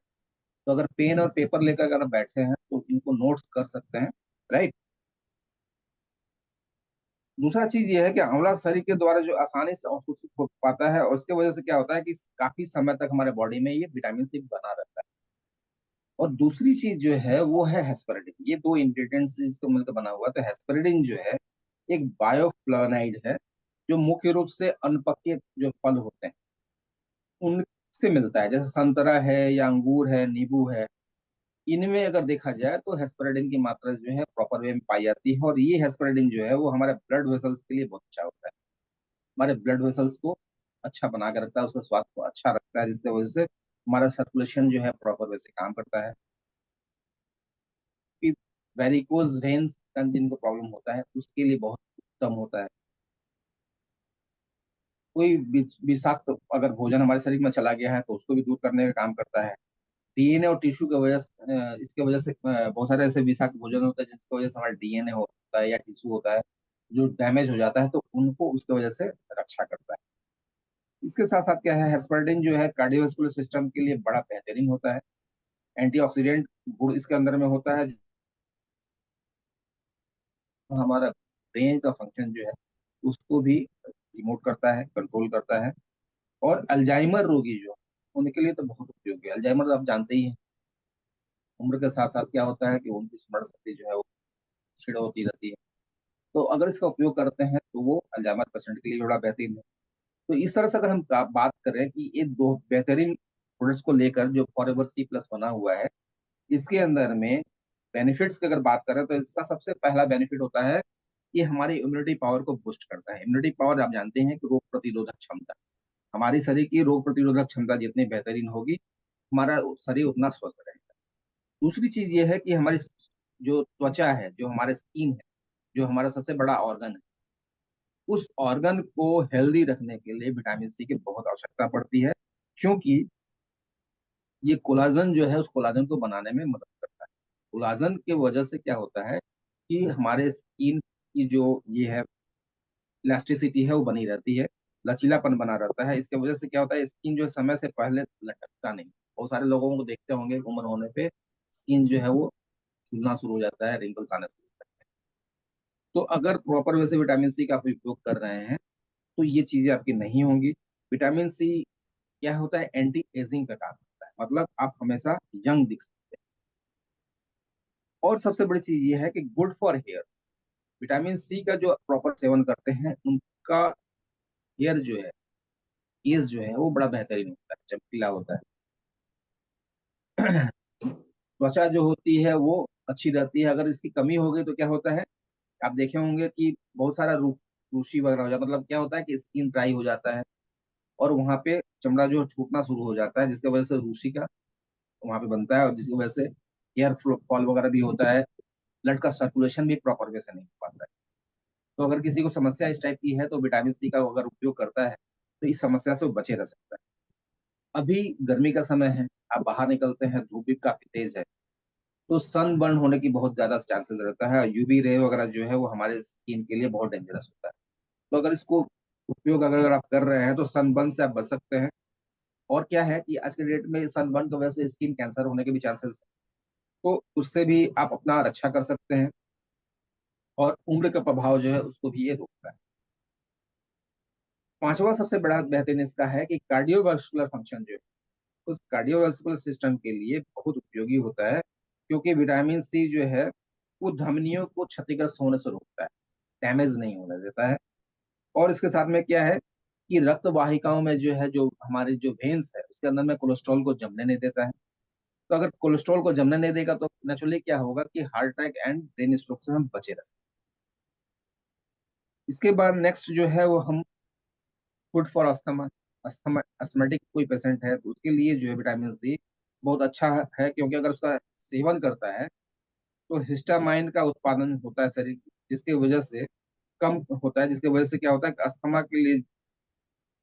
तो अगर पेन और पेपर लेकर अगर आप बैठे हैं तो इनको नोट्स कर सकते हैं, राइट। दूसरा चीज ये है कि आंवला शरीर के द्वारा जो आसानी से अवशोषित हो पाता है, और उसके वजह से क्या होता है कि काफी समय तक हमारे बॉडी में ये विटामिन सी बना रहता है। और दूसरी चीज जो है वो है हेस्पेरिडिन। ये दो इंग्रेडिएंट्स जिसको मिलकर बना हुआ है। तो हेस्पेरिडिन जो है एक बायोफ्लोनाइड है, जो मुख्य रूप से अनपके जो फल होते हैं उनसे मिलता है, जैसे संतरा है या अंगूर है, नींबू है। इनमें अगर देखा जाए तो हेस्पेरिडिन की मात्रा जो है प्रॉपर वे में पाई जाती है, और ये हेस्पेरिडिन जो है वो हमारे ब्लड वेसल्स के लिए बहुत अच्छा होता है। हमारे ब्लड वेसल्स को अच्छा बना के रखता है, उसके स्वास्थ्य को अच्छा रखता है, जिसकी वजह से हमारा सर्कुलेशन जो है प्रॉपर वे से काम करता है। कि वेरिकोज वेन्स का जिनको प्रॉब्लम होता है उसके लिए बहुत उत्तम होता है। कोई विषाक्त अगर भोजन हमारे शरीर में चला गया है तो उसको भी दूर करने का काम करता है। डीएनए और टिश्यू की वजह से इसके वजह से बहुत सारे ऐसे विषाक्त भोजन होते हैं जिसकी वजह से हमारा डीएनए होता है या टिश्यू होता है जो डैमेज हो जाता है, तो उनको उसकी वजह से रक्षा करता है। इसके साथ साथ क्या है, हेस्पेरिडिन जो है कार्डियोवास्कुलर सिस्टम के लिए बड़ा बेहतरीन होता है। एंटीऑक्सीडेंट गुण इसके अंदर में होता है, जो हमारा ब्रेन का फंक्शन जो है उसको भी रिमोट करता है, कंट्रोल करता है। और अल्जाइमर रोगी जो उनके लिए तो बहुत उपयोगी है। अल्जाइमर तो आप जानते ही हैं, उम्र के साथ साथ क्या होता है कि उनकी स्मरण शक्ति जो है वो क्षीण होती रहती है। तो अगर इसका उपयोग करते हैं तो वो अल्जाइमर पेशेंट के लिए बड़ा बेहतरीन है। तो इस तरह से अगर हम बात करें कि ये दो बेहतरीन प्रोडक्ट्स को लेकर जो फॉरएवर सी प्लस बना हुआ है, इसके अंदर में बेनिफिट्स की अगर बात करें तो इसका सबसे पहला बेनिफिट होता है कि हमारी इम्यूनिटी पावर को बूस्ट करता है। इम्यूनिटी पावर आप जानते हैं कि रोग प्रतिरोधक क्षमता, हमारी शरीर की रोग प्रतिरोधक क्षमता जितनी बेहतरीन होगी हमारा शरीर उतना स्वस्थ रहेगा। दूसरी चीज ये है कि हमारी जो त्वचा है, जो हमारे स्किन है, जो हमारा सबसे बड़ा ऑर्गन है, उस ऑर्गन को हेल्दी रखने के लिए विटामिन सी की बहुत आवश्यकता पड़ती है, क्योंकि ये कोलाजन जो है उस कोलाजन को बनाने में मदद करता है। कोलाजन की वजह से क्या होता है कि हमारे स्किन की जो ये है इलास्टिसिटी है वो बनी रहती है, लचीलापन बना रहता है। इसके वजह से क्या होता है, स्किन जो समय से पहले लटकता नहीं। बहुत सारे लोगों को देखते होंगे उम्र होने पे स्किन जो है वो फूलना शुरू हो जाता है, रिंकल्स आने शुरू हो जाते हैं। तो अगर प्रॉपर वैसे विटामिन सी का आप उपयोग कर रहे हैं तो ये चीजें आपकी नहीं होंगी। विटामिन सी क्या होता है, एंटी एजिंग का काम करता है, मतलब आप हमेशा यंग दिख सकते हैं। और सबसे बड़ी चीज ये है कि good for hair. Vitamin C का जो प्रॉपर सेवन करते हैं उनका हेयर जो है, एज जो है वो बड़ा बेहतरीन होता है, चमकीला होता है। त्वचा जो होती है वो अच्छी रहती है। अगर इसकी कमी हो गई तो क्या होता है आप देखे होंगे कि बहुत सारा रूसी वगैरह हो जाता, मतलब क्या होता है कि स्किन ड्राई हो जाता है और वहां पे चमड़ा जो छूटना शुरू हो जाता है, जिसकी वजह से रूसी का वहां पे बनता है, और जिसकी वजह से हेयर फॉल वगैरह भी होता है, ब्लड का सर्कुलेशन भी प्रॉपर वे से नहीं हो पाता है। तो अगर किसी को समस्या इस टाइप की है तो विटामिन सी का अगर उपयोग करता है तो इस समस्या से वो बचे रह सकता है। अभी गर्मी का समय है, आप बाहर निकलते हैं, धूप भी काफी तेज है, तो सन बर्न होने की बहुत ज्यादा चांसेस रहता है, और यूवी रे वगैरह जो है वो हमारे स्किन के लिए बहुत डेंजरस होता है। तो अगर इसको उपयोग अगर आप कर रहे हैं तो सनबर्न से आप बच सकते हैं। और क्या है कि आज के डेट में सनबर्न की वजह से स्किन कैंसर होने के भी चांसेस है, तो उससे भी आप अपना रक्षा कर सकते हैं। और उम्र का प्रभाव जो है उसको भी ये रोकता है। पांचवा सबसे बड़ा बेहतरीन इसका है कि कार्डियोवास्कुलर फंक्शन जो है उस कार्डियोवास्कुलर सिस्टम के लिए बहुत उपयोगी होता है, क्योंकि विटामिन सी जो है वो धमनियों को क्षतिग्रस्त होने से रोकता है, डैमेज नहीं होने देता है। और इसके साथ में क्या है कि रक्त वाहिकाओं में जो है, जो हमारे जो वेन्स है उसके अंदर में कोलेस्ट्रॉल को जमने नहीं देता है। तो अगर कोलेस्ट्रॉल को जमने नहीं देगा तो नेचुरली क्या होगा कि heart attack and brain stroke से हम बचे रह सकते हैं। इसके बाद नेक्स्ट जो है वो हम फूड फॉर अस्थमा, अस्थमेटिक कोई पेशेंट है तो उसके लिए जो है विटामिन सी बहुत अच्छा है, क्योंकि अगर उसका सेवन करता है तो हिस्टामाइन का उत्पादन होता है शरीर, जिसकी वजह से कम होता है, जिसकी वजह से क्या होता है कि अस्थमा के लिए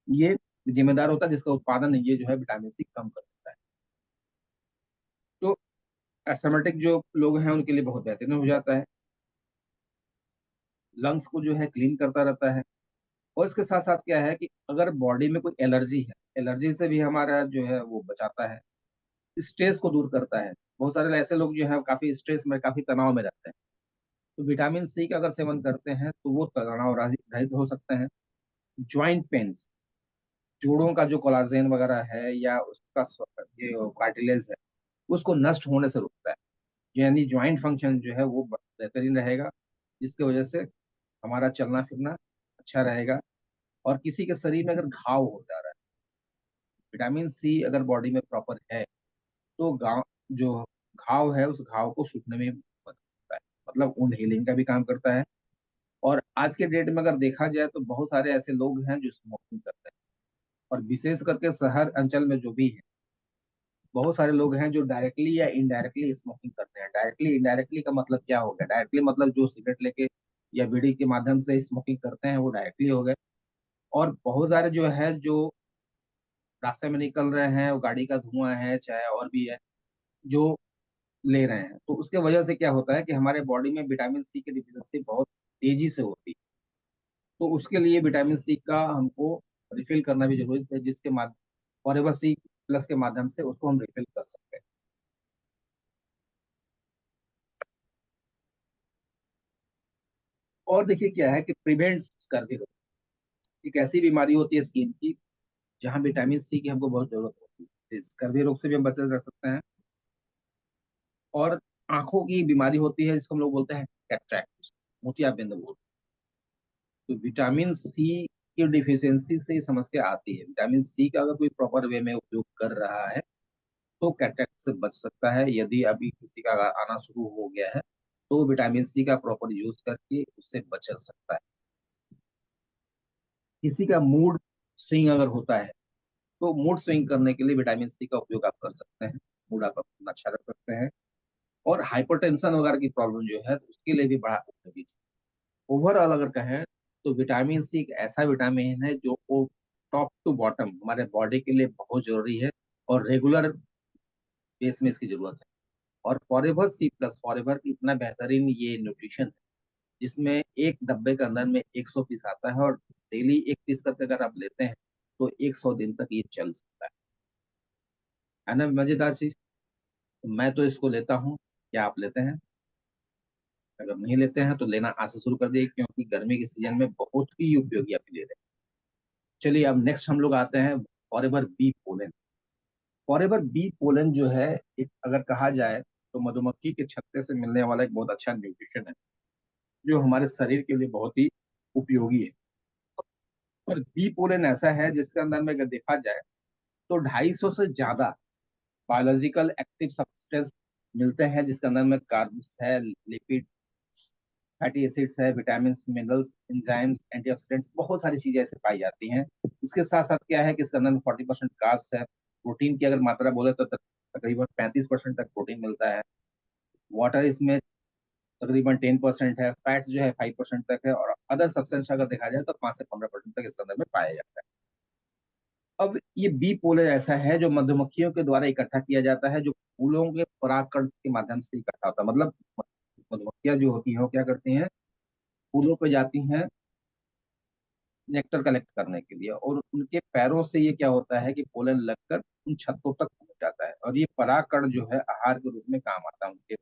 ये जिम्मेदार होता है, जिसका उत्पादन ये जो है विटामिन सी कम कर देता है। तो एस्थमेटिक जो लोग हैं उनके लिए बहुत बेहतरीन हो जाता है, लंग्स को जो है क्लीन करता रहता है। और इसके साथ साथ क्या है कि अगर बॉडी में कोई एलर्जी है, एलर्जी से भी हमारा जो है वो बचाता है, स्ट्रेस को दूर करता है। बहुत सारे ऐसे लोग जो है काफी स्ट्रेस में, काफी तनाव में रहते हैं, तो विटामिन सी का अगर सेवन करते हैं तो वो तनाव रहित हो सकते हैं। ज्वाइंट पेन्स, जोड़ों का जो कोलाजेन वगैरह है या उसका ये कार्टिलेज है उसको नष्ट होने से रोकता है, यानी ज्वाइंट फंक्शन जो है वो बेहतरीन रहेगा, जिसकी वजह से हमारा चलना फिरना अच्छा रहेगा। और किसी के शरीर में अगर घाव हो जा रहा है, विटामिन सी अगर बॉडी में प्रॉपर है तो गाँव जो घाव है उस घाव को सूखने में मदद करता है, मतलब वुंड हीलिंग का भी काम करता है। और आज के डेट में अगर देखा जाए तो बहुत सारे ऐसे लोग हैं जो स्मोकिंग करते हैं, और विशेष करके शहर अंचल में जो भी है, बहुत सारे लोग हैं जो डायरेक्टली या इनडायरेक्टली स्मोकिंग करते हैं। डायरेक्टली इनडायरेक्टली का मतलब क्या हो गया? डायरेक्टली मतलब जो सिगरेट लेके या बीड़ी के माध्यम से स्मोकिंग करते हैं वो डायरेक्टली हो गए। और बहुत सारे जो है जो रास्ते में निकल रहे हैं, वो गाड़ी का धुआं है चाहे और भी है जो ले रहे हैं, तो उसके वजह से क्या होता है कि हमारे बॉडी में विटामिन सी की डिफिशियंसी बहुत तेजी से होती है। तो उसके लिए विटामिन सी का हमको रिफिल करना भी जरूरी है, जिसके माध्यम फॉरेवर सी प्लस के माध्यम से उसको हम रिफिल कर सकते हैं। और देखिए क्या है कि प्रिवेंट स्कर्वी रोग, एक ऐसी बीमारी होती है स्किन की जहाँ विटामिन सी की हमको बहुत जरूरत होती है। स्कर्वी रोग से भी हम बचे रह सकते हैं। और आंखों की बीमारी होती है जिसको हम लोग बोलते हैं कैटरैक्ट, मोतियाबिंद बोलते हैं। तो विटामिन सी की डिफिशियंसी से ये समस्या आती है। विटामिन सी का अगर कोई प्रॉपर वे में उपयोग कर रहा है तो कैटरैक्ट से बच सकता है। यदि अभी किसी का आना शुरू हो गया है तो विटामिन सी का प्रॉपर यूज करके उससे बच सकता है। किसी का मूड स्विंग अगर होता है तो मूड स्विंग करने के लिए विटामिन सी का उपयोग आप कर सकते हैं, मूड आप अपना अच्छा रख सकते हैं। और हाइपरटेंशन वगैरह की प्रॉब्लम जो है तो उसके लिए भी बड़ा उपयोगी है। ओवरऑल अगर कहें तो विटामिन सी एक ऐसा विटामिन है जो टॉप टू बॉटम हमारे बॉडी के लिए बहुत जरूरी है, और रेगुलर बेस में इसकी जरूरत है। और फॉरेवर सी प्लस, फॉरेवर इतना बेहतरीन ये न्यूट्रिशन है जिसमें एक डब्बे के अंदर में 100 पीस आता है, और डेली एक पीस करके अगर आप लेते हैं तो 100 दिन तक ये चल सकता है ना? मजेदार चीज। तो मैं तो इसको लेता हूँ, क्या आप लेते हैं? अगर नहीं लेते हैं तो लेना आज से शुरू कर दिए, क्योंकि गर्मी के सीजन में बहुत ही उपयोगी आप ले रहे हैं। चलिए अब नेक्स्ट हम लोग आते हैं forever bee pollen. Forever bee pollen जो है, एक अगर कहा जाए तो मधुमक्खी के छत्ते से मिलने वाला एक बहुत अच्छा न्यूट्रिशन है जो हमारे शरीर के लिए बहुत ही उपयोगी है। और बी पोलन ऐसा है जिसके अंदर में अगर देखा जाए तो 250 से ज्यादा बायोलॉजिकल एक्टिव सब्सटेंस मिलते हैं, जिसके अंदर में कार्ब्स है, लिपिड फैटी एसिड्स है, विटामिन, मिनरल्स, एंजाइम्स, एंटीऑक्सीडेंट्स, बहुत सारी चीजें ऐसे पाई जाती हैं। इसके साथ साथ क्या है कि इसके अंदर में 40% कार्ब्स है। प्रोटीन की अगर मात्रा बोले तो तकरीबन 35% तक प्रोटीन मिलता है। वाटर इसमें तकरीबन 10% है। फैट्स जो है 5% तक है, और अदर सब्सटेंस अगर देखा जाए तो 5 से 15% तक इसके अंदर में पाया जाता है। अब ये बी पोलर ऐसा है जो मधुमक्खियों के द्वारा इकट्ठा किया जाता है, जो फूलों के परागकण के माध्यम से इकट्ठा होता है। मतलब मधुमक्खियां जो होती हैं वो क्या करती हैं, फूलों पे जाती हैं नेक्टर कलेक्ट करने के लिए, और उनके पैरों से ये क्या होता है कि पोलन लगकर उन छत्तों तक पहुंच जाता है, और ये परागकण जो है आहार के रूप में काम आता है उनके,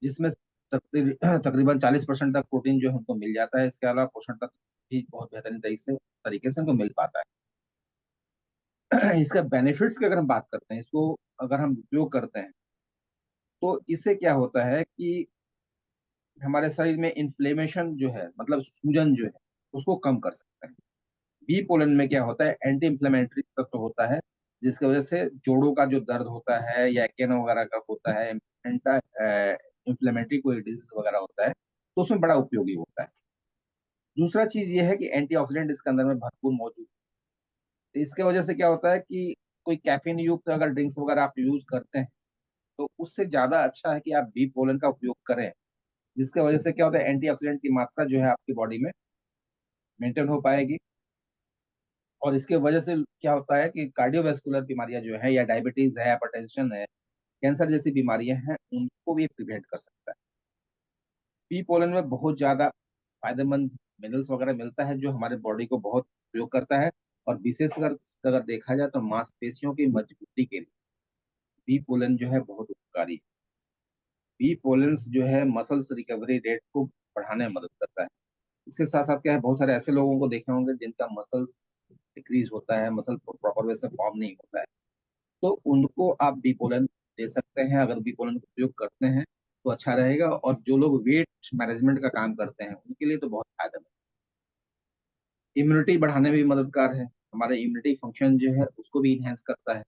जिसमें तकरीबन 40% तक प्रोटीन जो है उनको मिल जाता है। इसके अलावा पोषण तक भी बहुत बेहतरीन तरीके से उनको मिल पाता है। इसका बेनिफिट्स की अगर हम बात करते हैं, इसको अगर हम उपयोग करते हैं तो इससे क्या होता है कि हमारे शरीर में इन्फ्लेमेशन जो है, मतलब सूजन जो है, उसको कम कर सकते हैं। बी पोलन में क्या होता है, एंटी इंफ्लेमेटरी तत्व होता है, जिसकी वजह से जोड़ों का जो दर्द होता है या एक्ने वगैरह का होता है, एंटा इंफ्लेमेटरी कोई डिजीज वगैरह होता है, तो उसमें बड़ा उपयोगी होता है। दूसरा चीज ये है कि एंटीऑक्सीडेंट इसके अंदर में भरपूर मौजूद है। तो इसके वजह से क्या होता है कि कोई कैफीन युक्त अगर ड्रिंक्स वगैरह आप यूज करते हैं, तो उससे ज्यादा अच्छा है कि आप बी पोलन का उपयोग करें, जिसके वजह से क्या होता है, एंटीऑक्सीडेंट की मात्रा जो है आपकी बॉडी में मेंटेन हो पाएगी। और इसके वजह से क्या होता है कि कार्डियोवैस्कुलर बीमारियां जो है, या डायबिटीज है, हाइपरटेंशन है, कैंसर जैसी बीमारियां हैं, उनको भी प्रिवेंट कर सकता है। पी पोलन में बहुत ज्यादा फायदेमंद मिनरल्स वगैरह मिलता है, जो हमारे बॉडी को बहुत उपयोग करता है। और विशेष अगर अगर देखा जाए तो मांसपेशियों की मजबूती के लिए पी पोलन जो है बहुत उपकारी है। पी पोलन्स जो है मसल्स रिकवरी रेट को बढ़ाने में मदद करता है। इसके साथ साथ क्या है, बहुत सारे ऐसे लोगों को देखे होंगे जिनका मसल्स डिक्रीज होता है, मसल प्रॉपर वे से फॉर्म नहीं होता है, तो उनको आप बिपोलन दे सकते हैं। अगर बिपोलन का उपयोग करते हैं तो अच्छा रहेगा। और जो लोग वेट मैनेजमेंट का काम करते हैं उनके लिए तो बहुत फायदेमंद। इम्यूनिटी बढ़ाने में भी मददगार है, हमारे इम्यूनिटी फंक्शन जो है उसको भी इनहेंस करता है।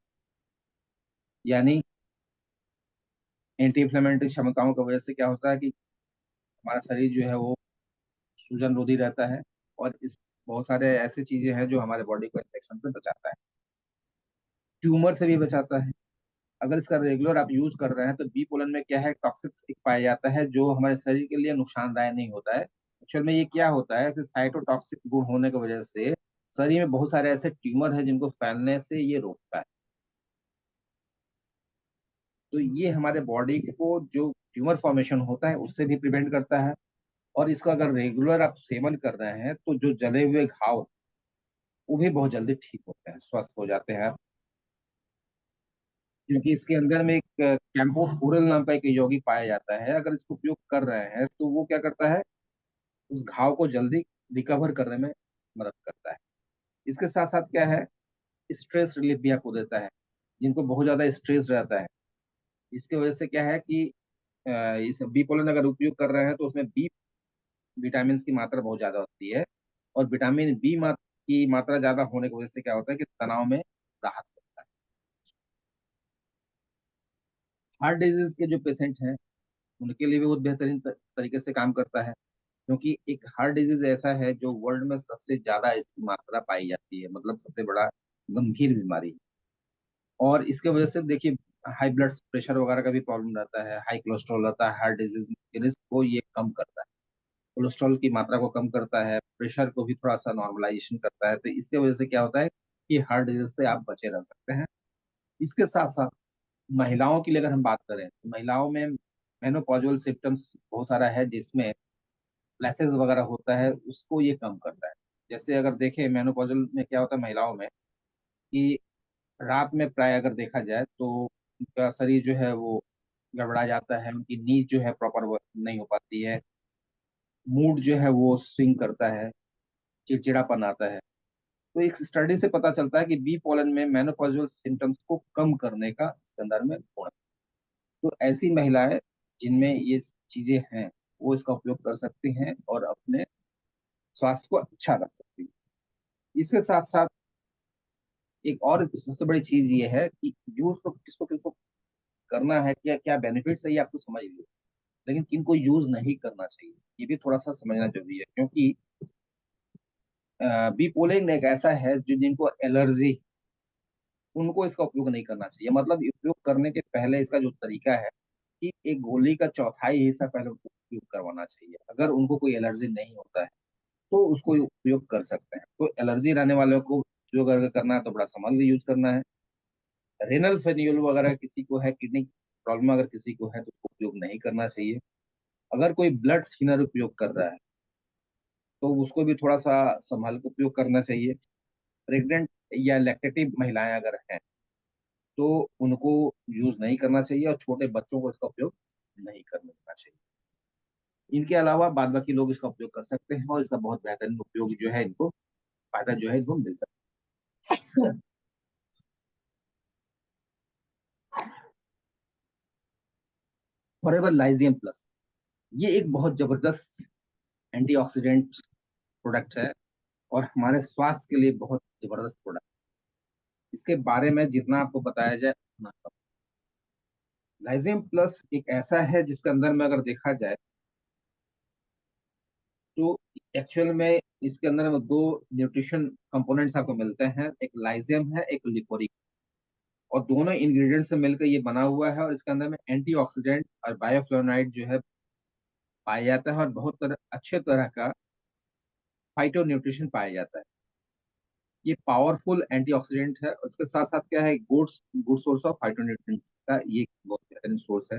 यानी एंटी इंफ्लेमेटरी क्षमताओं की वजह से क्या होता है कि हमारा शरीर जो है वो सूजन रोधी रहता है, और इस बहुत सारे ऐसे चीजें हैं जो हमारे बॉडी को इन्फेक्शन से बचाता है, ट्यूमर से भी बचाता है। अगर इसका रेगुलर आप यूज कर रहे हैं तो बी पोलन में क्या है, टॉक्सिक पाया जाता है जो हमारे शरीर के लिए नुकसानदायक नहीं होता है। एक्चुअल में ये क्या होता है कि साइटोटॉक्सिक गुण होने की वजह से शरीर में बहुत सारे ऐसे ट्यूमर है जिनको फैलने से ये रोकता है। तो ये हमारे बॉडी को जो ट्यूमर फॉर्मेशन होता है उससे भी प्रिवेंट करता है। और इसका अगर रेगुलर आप सेवन कर रहे हैं तो जो जले हुए घाव वो भी बहुत जल्दी ठीक होते हैं, स्वस्थ हो जाते हैं। क्योंकि इसके अंदर में एक कैम्पोफोरल नाम का एक यौगिक पाया जाता है, अगर इसको उपयोग कर रहे हैं तो वो क्या करता है, उस घाव को जल्दी रिकवर करने में मदद करता है। इसके साथ साथ क्या है, स्ट्रेस रिलीफ भी आपको देता है, जिनको बहुत ज्यादा स्ट्रेस रहता है। इसके वजह से क्या है कि इस बी पोलन अगर उपयोग कर रहे हैं तो उसमें बी विटामिन की मात्रा बहुत ज्यादा होती है, और विटामिन बी की मात्रा ज्यादा होने की वजह से क्या होता है कि तनाव में राहत मिलता है। हार्ट डिजीज के जो पेशेंट हैं उनके लिए भी बहुत बेहतरीन तरीके से काम करता है। क्योंकि एक हार्ट डिजीज ऐसा है जो वर्ल्ड में सबसे ज्यादा इसकी मात्रा पाई जाती है, मतलब सबसे बड़ा गंभीर बीमारी। और इसके वजह से देखिए, हाई ब्लड प्रेशर वगैरह का भी प्रॉब्लम रहता है, हाई कोलेस्ट्रॉल रहता है, हार्ट डिजीज के रिस्क को ये कम करता है, कोलेस्ट्रॉल की मात्रा को कम करता है, प्रेशर को भी थोड़ा सा नॉर्मलाइजेशन करता है। तो इसके वजह से क्या होता है कि हार्ट डिजीज से आप बचे रह सकते हैं। इसके साथ साथ महिलाओं के लिए अगर हम बात करें तो महिलाओं में मेनोपॉजुअल सिम्टम्स बहुत सारा है, जिसमें फ्लैशेस वगैरह होता है, उसको ये कम करता है। जैसे अगर देखें मेनोपॉजल में क्या होता है महिलाओं में, कि रात में प्राय अगर देखा जाए तो उनका शरीर जो है वो गड़बड़ा जाता है, उनकी नींद जो है प्रॉपर नहीं हो पाती है, मूड जो है वो स्विंग करता है, चिड़चिड़ापन आता है। तो एक स्टडी से पता चलता है कि बी पोलन में मेनोपॉजुअल सिम्टम्स को कम करने का इसके अंदर में गुण है। तो ऐसी महिलाएं जिनमें ये चीजें हैं वो इसका उपयोग कर सकती हैं और अपने स्वास्थ्य को अच्छा रख सकती हैं। इसके साथ साथ एक और सबसे बड़ी चीज ये है कि यूज तो किसको किसको करना है, क्या क्या बेनिफिट्स है ये आपको समझ लीजिए। लेकिन किनको यूज नहीं करना चाहिए ये भी थोड़ा सा समझना जरूरी है, क्योंकि बीपोलिंग एक ऐसा है जो जिनको एलर्जी, उनको इसका उपयोग नहीं करना चाहिए। मतलब उपयोग करने के पहले इसका जो तरीका है कि एक गोली का चौथाई हिस्सा पहले उनको उपयोग करवाना चाहिए। अगर उनको कोई एलर्जी नहीं होता है तो उसको उपयोग कर सकते हैं। तो एलर्जी रहने वालों को उपयोग अगर करना है तो बड़ा संभल के यूज करना है। रेनल फेन्यूल वगैरह किसी को है, किडनी प्रॉब्लम अगर किसी को है तो उसको उपयोग नहीं करना चाहिए। अगर कोई ब्लड थिनर उपयोग कर रहा है तो उसको भी थोड़ा सा संभाल के उपयोग करना चाहिए। प्रेग्नेंट या लैक्टेटिव महिलाएं अगर हैं तो उनको यूज नहीं करना चाहिए, और छोटे बच्चों को इसका उपयोग नहीं करने देना चाहिए। इनके अलावा बाद बाकी लोग इसका उपयोग कर सकते हैं, और इसका बहुत बेहतरीन उपयोग जो है इनको, फायदा जो है इनको मिल सकता है। फॉरएवर लाइजियम प्लस, ये एक बहुत जबरदस्त एंटीऑक्सीडेंट प्रोडक्ट है, और हमारे स्वास्थ्य के लिए बहुत जबरदस्त प्रोडक्ट। इसके बारे में जितना आपको बताया जाए उतना कम। लाइजियम प्लस एक ऐसा है जिसके अंदर में अगर देखा जाए तो एक्चुअल में इसके अंदर में दो न्यूट्रिशन कंपोनेंट्स आपको मिलते हैं, एक लाइजियम है एक लिपोरिक, और दोनों इंग्रेडिएंट से मिलकर ये बना हुआ है। और इसके अंदर में एंटीऑक्सीडेंट और बायोफ्लोनाइड जो है पाया जाता है, और बहुत अच्छे तरह का फाइटो न्यूट्रिशन पाया जाता है। ये पावरफुल एंटीऑक्सीडेंट है। उसके साथ साथ क्या है, good source of phyto nutrients का ये बहुत बेहतरीन सोर्स है।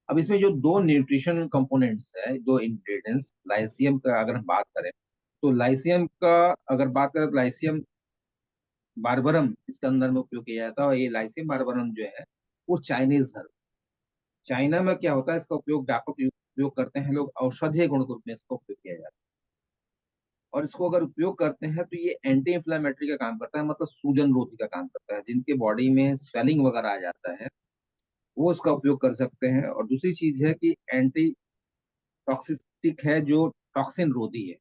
अब इसमें जो दो न्यूट्रिशन कंपोनेंट्स है, दो इंग्रेडिएंट्स, लाइसियम का अगर हम बात करें तो लाइसियम का अगर बात करें तो लाइसियम बार्बरम इसके अंदर में उपयोग किया जाता है। और ये लाइसियम बार्बरम जो है वो चाइनीज है। चाइना में क्या होता है, इसका उपयोग व्यापक उपयोग करते हैं लोग, औषधीय गुण के रूप में इसका उपयोग किया जाता है। और इसको अगर उपयोग करते हैं तो ये एंटी इंफ्लेमेटरी का काम करता है, मतलब सूजन रोधी का काम करता है। जिनके बॉडी में स्वेलिंग वगैरह आ जाता है वो इसका उपयोग कर सकते हैं। और दूसरी चीज है कि एंटी टॉक्सिक है, जो टॉक्सिन रोधी है।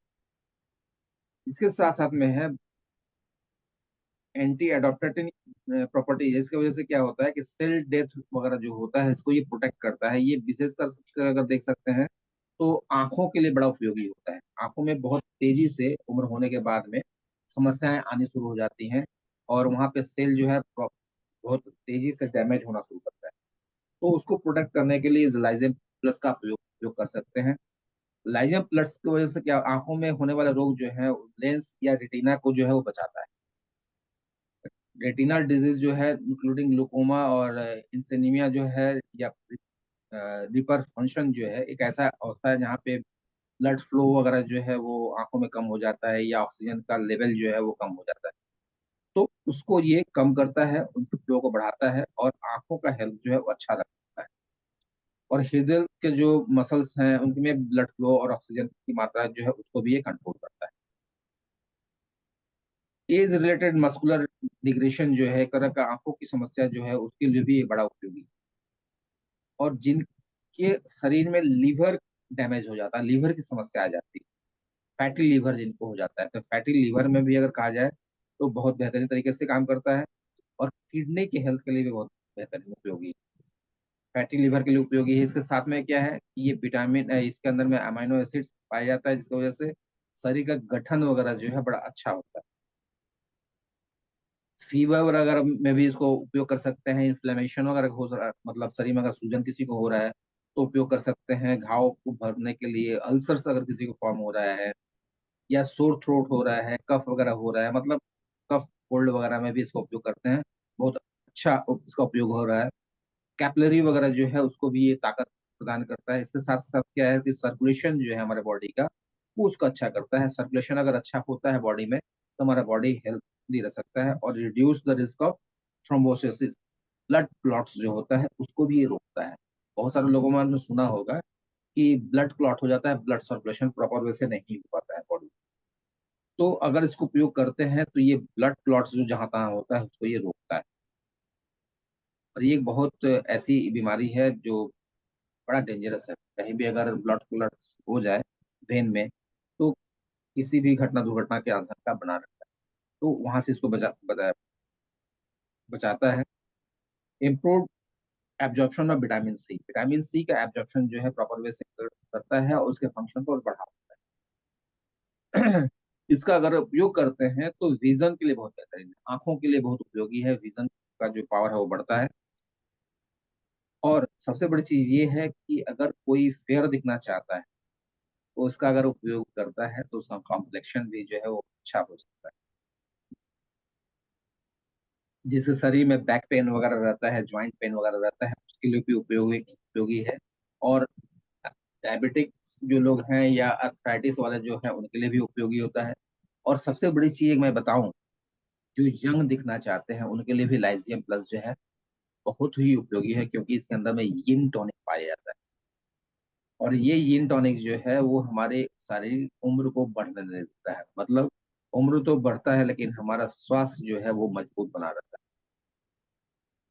इसके साथ साथ में है एंटी एडोप्टेटिव प्रॉपर्टी है। इसकी वजह से क्या होता है कि सेल डेथ वगैरह जो होता है इसको ये प्रोटेक्ट करता है। ये विशेषकर अगर देख सकते हैं तो आंखों के लिए बड़ा उपयोगी होता है। आंखों में बहुत तेजी से उम्र होने के बाद में समस्याएं आनी शुरू हो जाती हैं, और वहां पे सेल जो है बहुत तेजी से डैमेज होना शुरू करता है। तो उसको प्रोटेक्ट करने के लिए लाइजेम प्लस का उपयोग कर सकते हैं। लाइजेम प्लस की वजह से क्या, आंखों में होने वाले रोग जो है, लेंस या रेटिना को जो है वो बचाता है। रेटिनल डिजीज जो है इंक्लूडिंग ग्लूकोमा और इंसेनिमिया जो है, या रिपर फंक्शन जो है, एक ऐसा अवस्था है जहाँ पे ब्लड फ्लो वगैरह जो है वो आंखों में कम हो जाता है, या ऑक्सीजन का लेवल जो है वो कम हो जाता है। तो उसको ये कम करता है, उन फ्लो को बढ़ाता है, और आंखों का हेल्थ जो है वो अच्छा रखता है। और हृदय के जो मसल्स हैं उनमें ब्लड फ्लो और ऑक्सीजन की मात्रा जो है उसको भी ये कंट्रोल करता है। एज रिलेटेड मस्कुलर डिग्रेशन जो है, एक तरह का आंखों की समस्या जो है उसके लिए भी ये बड़ा उपयोगी। और जिनके शरीर में लीवर डैमेज हो जाता है, लीवर की समस्या आ जाती है, फैटी लीवर जिनको हो जाता है, तो फैटी लीवर में भी अगर कहा जाए तो बहुत बेहतरीन तरीके से काम करता है। और किडनी की हेल्थ के लिए भी बहुत बेहतरीन उपयोगी है। फैटी लीवर के लिए उपयोगी है। इसके साथ में क्या है कि ये विटामिन, इसके अंदर में अमाइनो एसिड्स पाया जाता है, जिसकी वजह से शरीर का गठन वगैरह जो है बड़ा अच्छा होता है। फीवर अगर में भी इसको उपयोग कर सकते हैं। इन्फ्लेमेशन अगर हो रहा है, मतलब शरीर में अगर सूजन किसी को हो रहा है तो उपयोग कर सकते हैं। घाव को भरने के लिए, अल्सर्स अगर किसी को फॉर्म हो रहा है, या सोर थ्रोट हो रहा है, कफ वगैरह हो रहा है, मतलब कफ कोल्ड वगैरह में भी इसका उपयोग करते हैं। बहुत अच्छा इसका उपयोग हो रहा है। कैपिलरी वगैरह जो है उसको भी ये ताकत प्रदान करता है। इसके साथ साथ क्या है कि सर्कुलेशन जो है हमारे बॉडी का, वो उसको अच्छा करता है। सर्कुलेशन अगर अच्छा होता है बॉडी में तो हमारा बॉडी हेल्थी रह सकता है, और reduce the risk of thrombosis, blood clots जो होता है उसको भी ये रोकता है। बहुत सारे लोगों में आपने सुना होगा कि ब्लड क्लॉट हो जाता है, ब्लड सर्कुलेशन प्रॉपर वे से नहीं हो पाता है बॉडी। तो अगर इसको उपयोग करते हैं तो ये ब्लड क्लॉट्स जो जहां तहाँ होता है उसको ये रोकता है। और ये एक बहुत ऐसी बीमारी है जो बड़ा डेंजरस है। कहीं भी अगर ब्लड क्लॉट्स हो जाए वेन में तो किसी भी घटना दुर्घटना की आशंका बना रहता है। तो वहां से इसको बचाता है। Improve absorption of vitamin C का एब्जॉर्प्शन जो है प्रॉपर वे से करता है और उसके फंक्शन को और बढ़ाता है। इसका अगर उपयोग करते हैं तो विजन के लिए बहुत बेहतरीन है, आंखों के लिए बहुत उपयोगी है, विजन का जो पावर है वो बढ़ता है। और सबसे बड़ी चीज ये है कि अगर कोई फेयर दिखना चाहता है तो उसका अगर उपयोग करता है तो उसका कॉम्प्लेक्शन भी जो है वो अच्छा हो सकता है। जिसके शरीर में बैक पेन वगैरह रहता है, ज्वाइंट पेन वगैरह रहता है, उसके लिए भी उपयोगी उपयोगी है। और डायबिटिक जो लोग हैं या अर्थराइटिस वाले जो है उनके लिए भी उपयोगी होता है। और सबसे बड़ी चीज मैं बताऊं, जो यंग दिखना चाहते हैं उनके लिए भी लाइजियम प्लस जो है बहुत ही उपयोगी है, क्योंकि इसके अंदर में यिन टॉनिक पाया जाता है। और ये यिन टॉनिक जो है वो हमारे शारीरिक उम्र को बढ़ने देता है, मतलब उम्र तो बढ़ता है लेकिन हमारा स्वास्थ्य जो है वो मजबूत बना रहता है।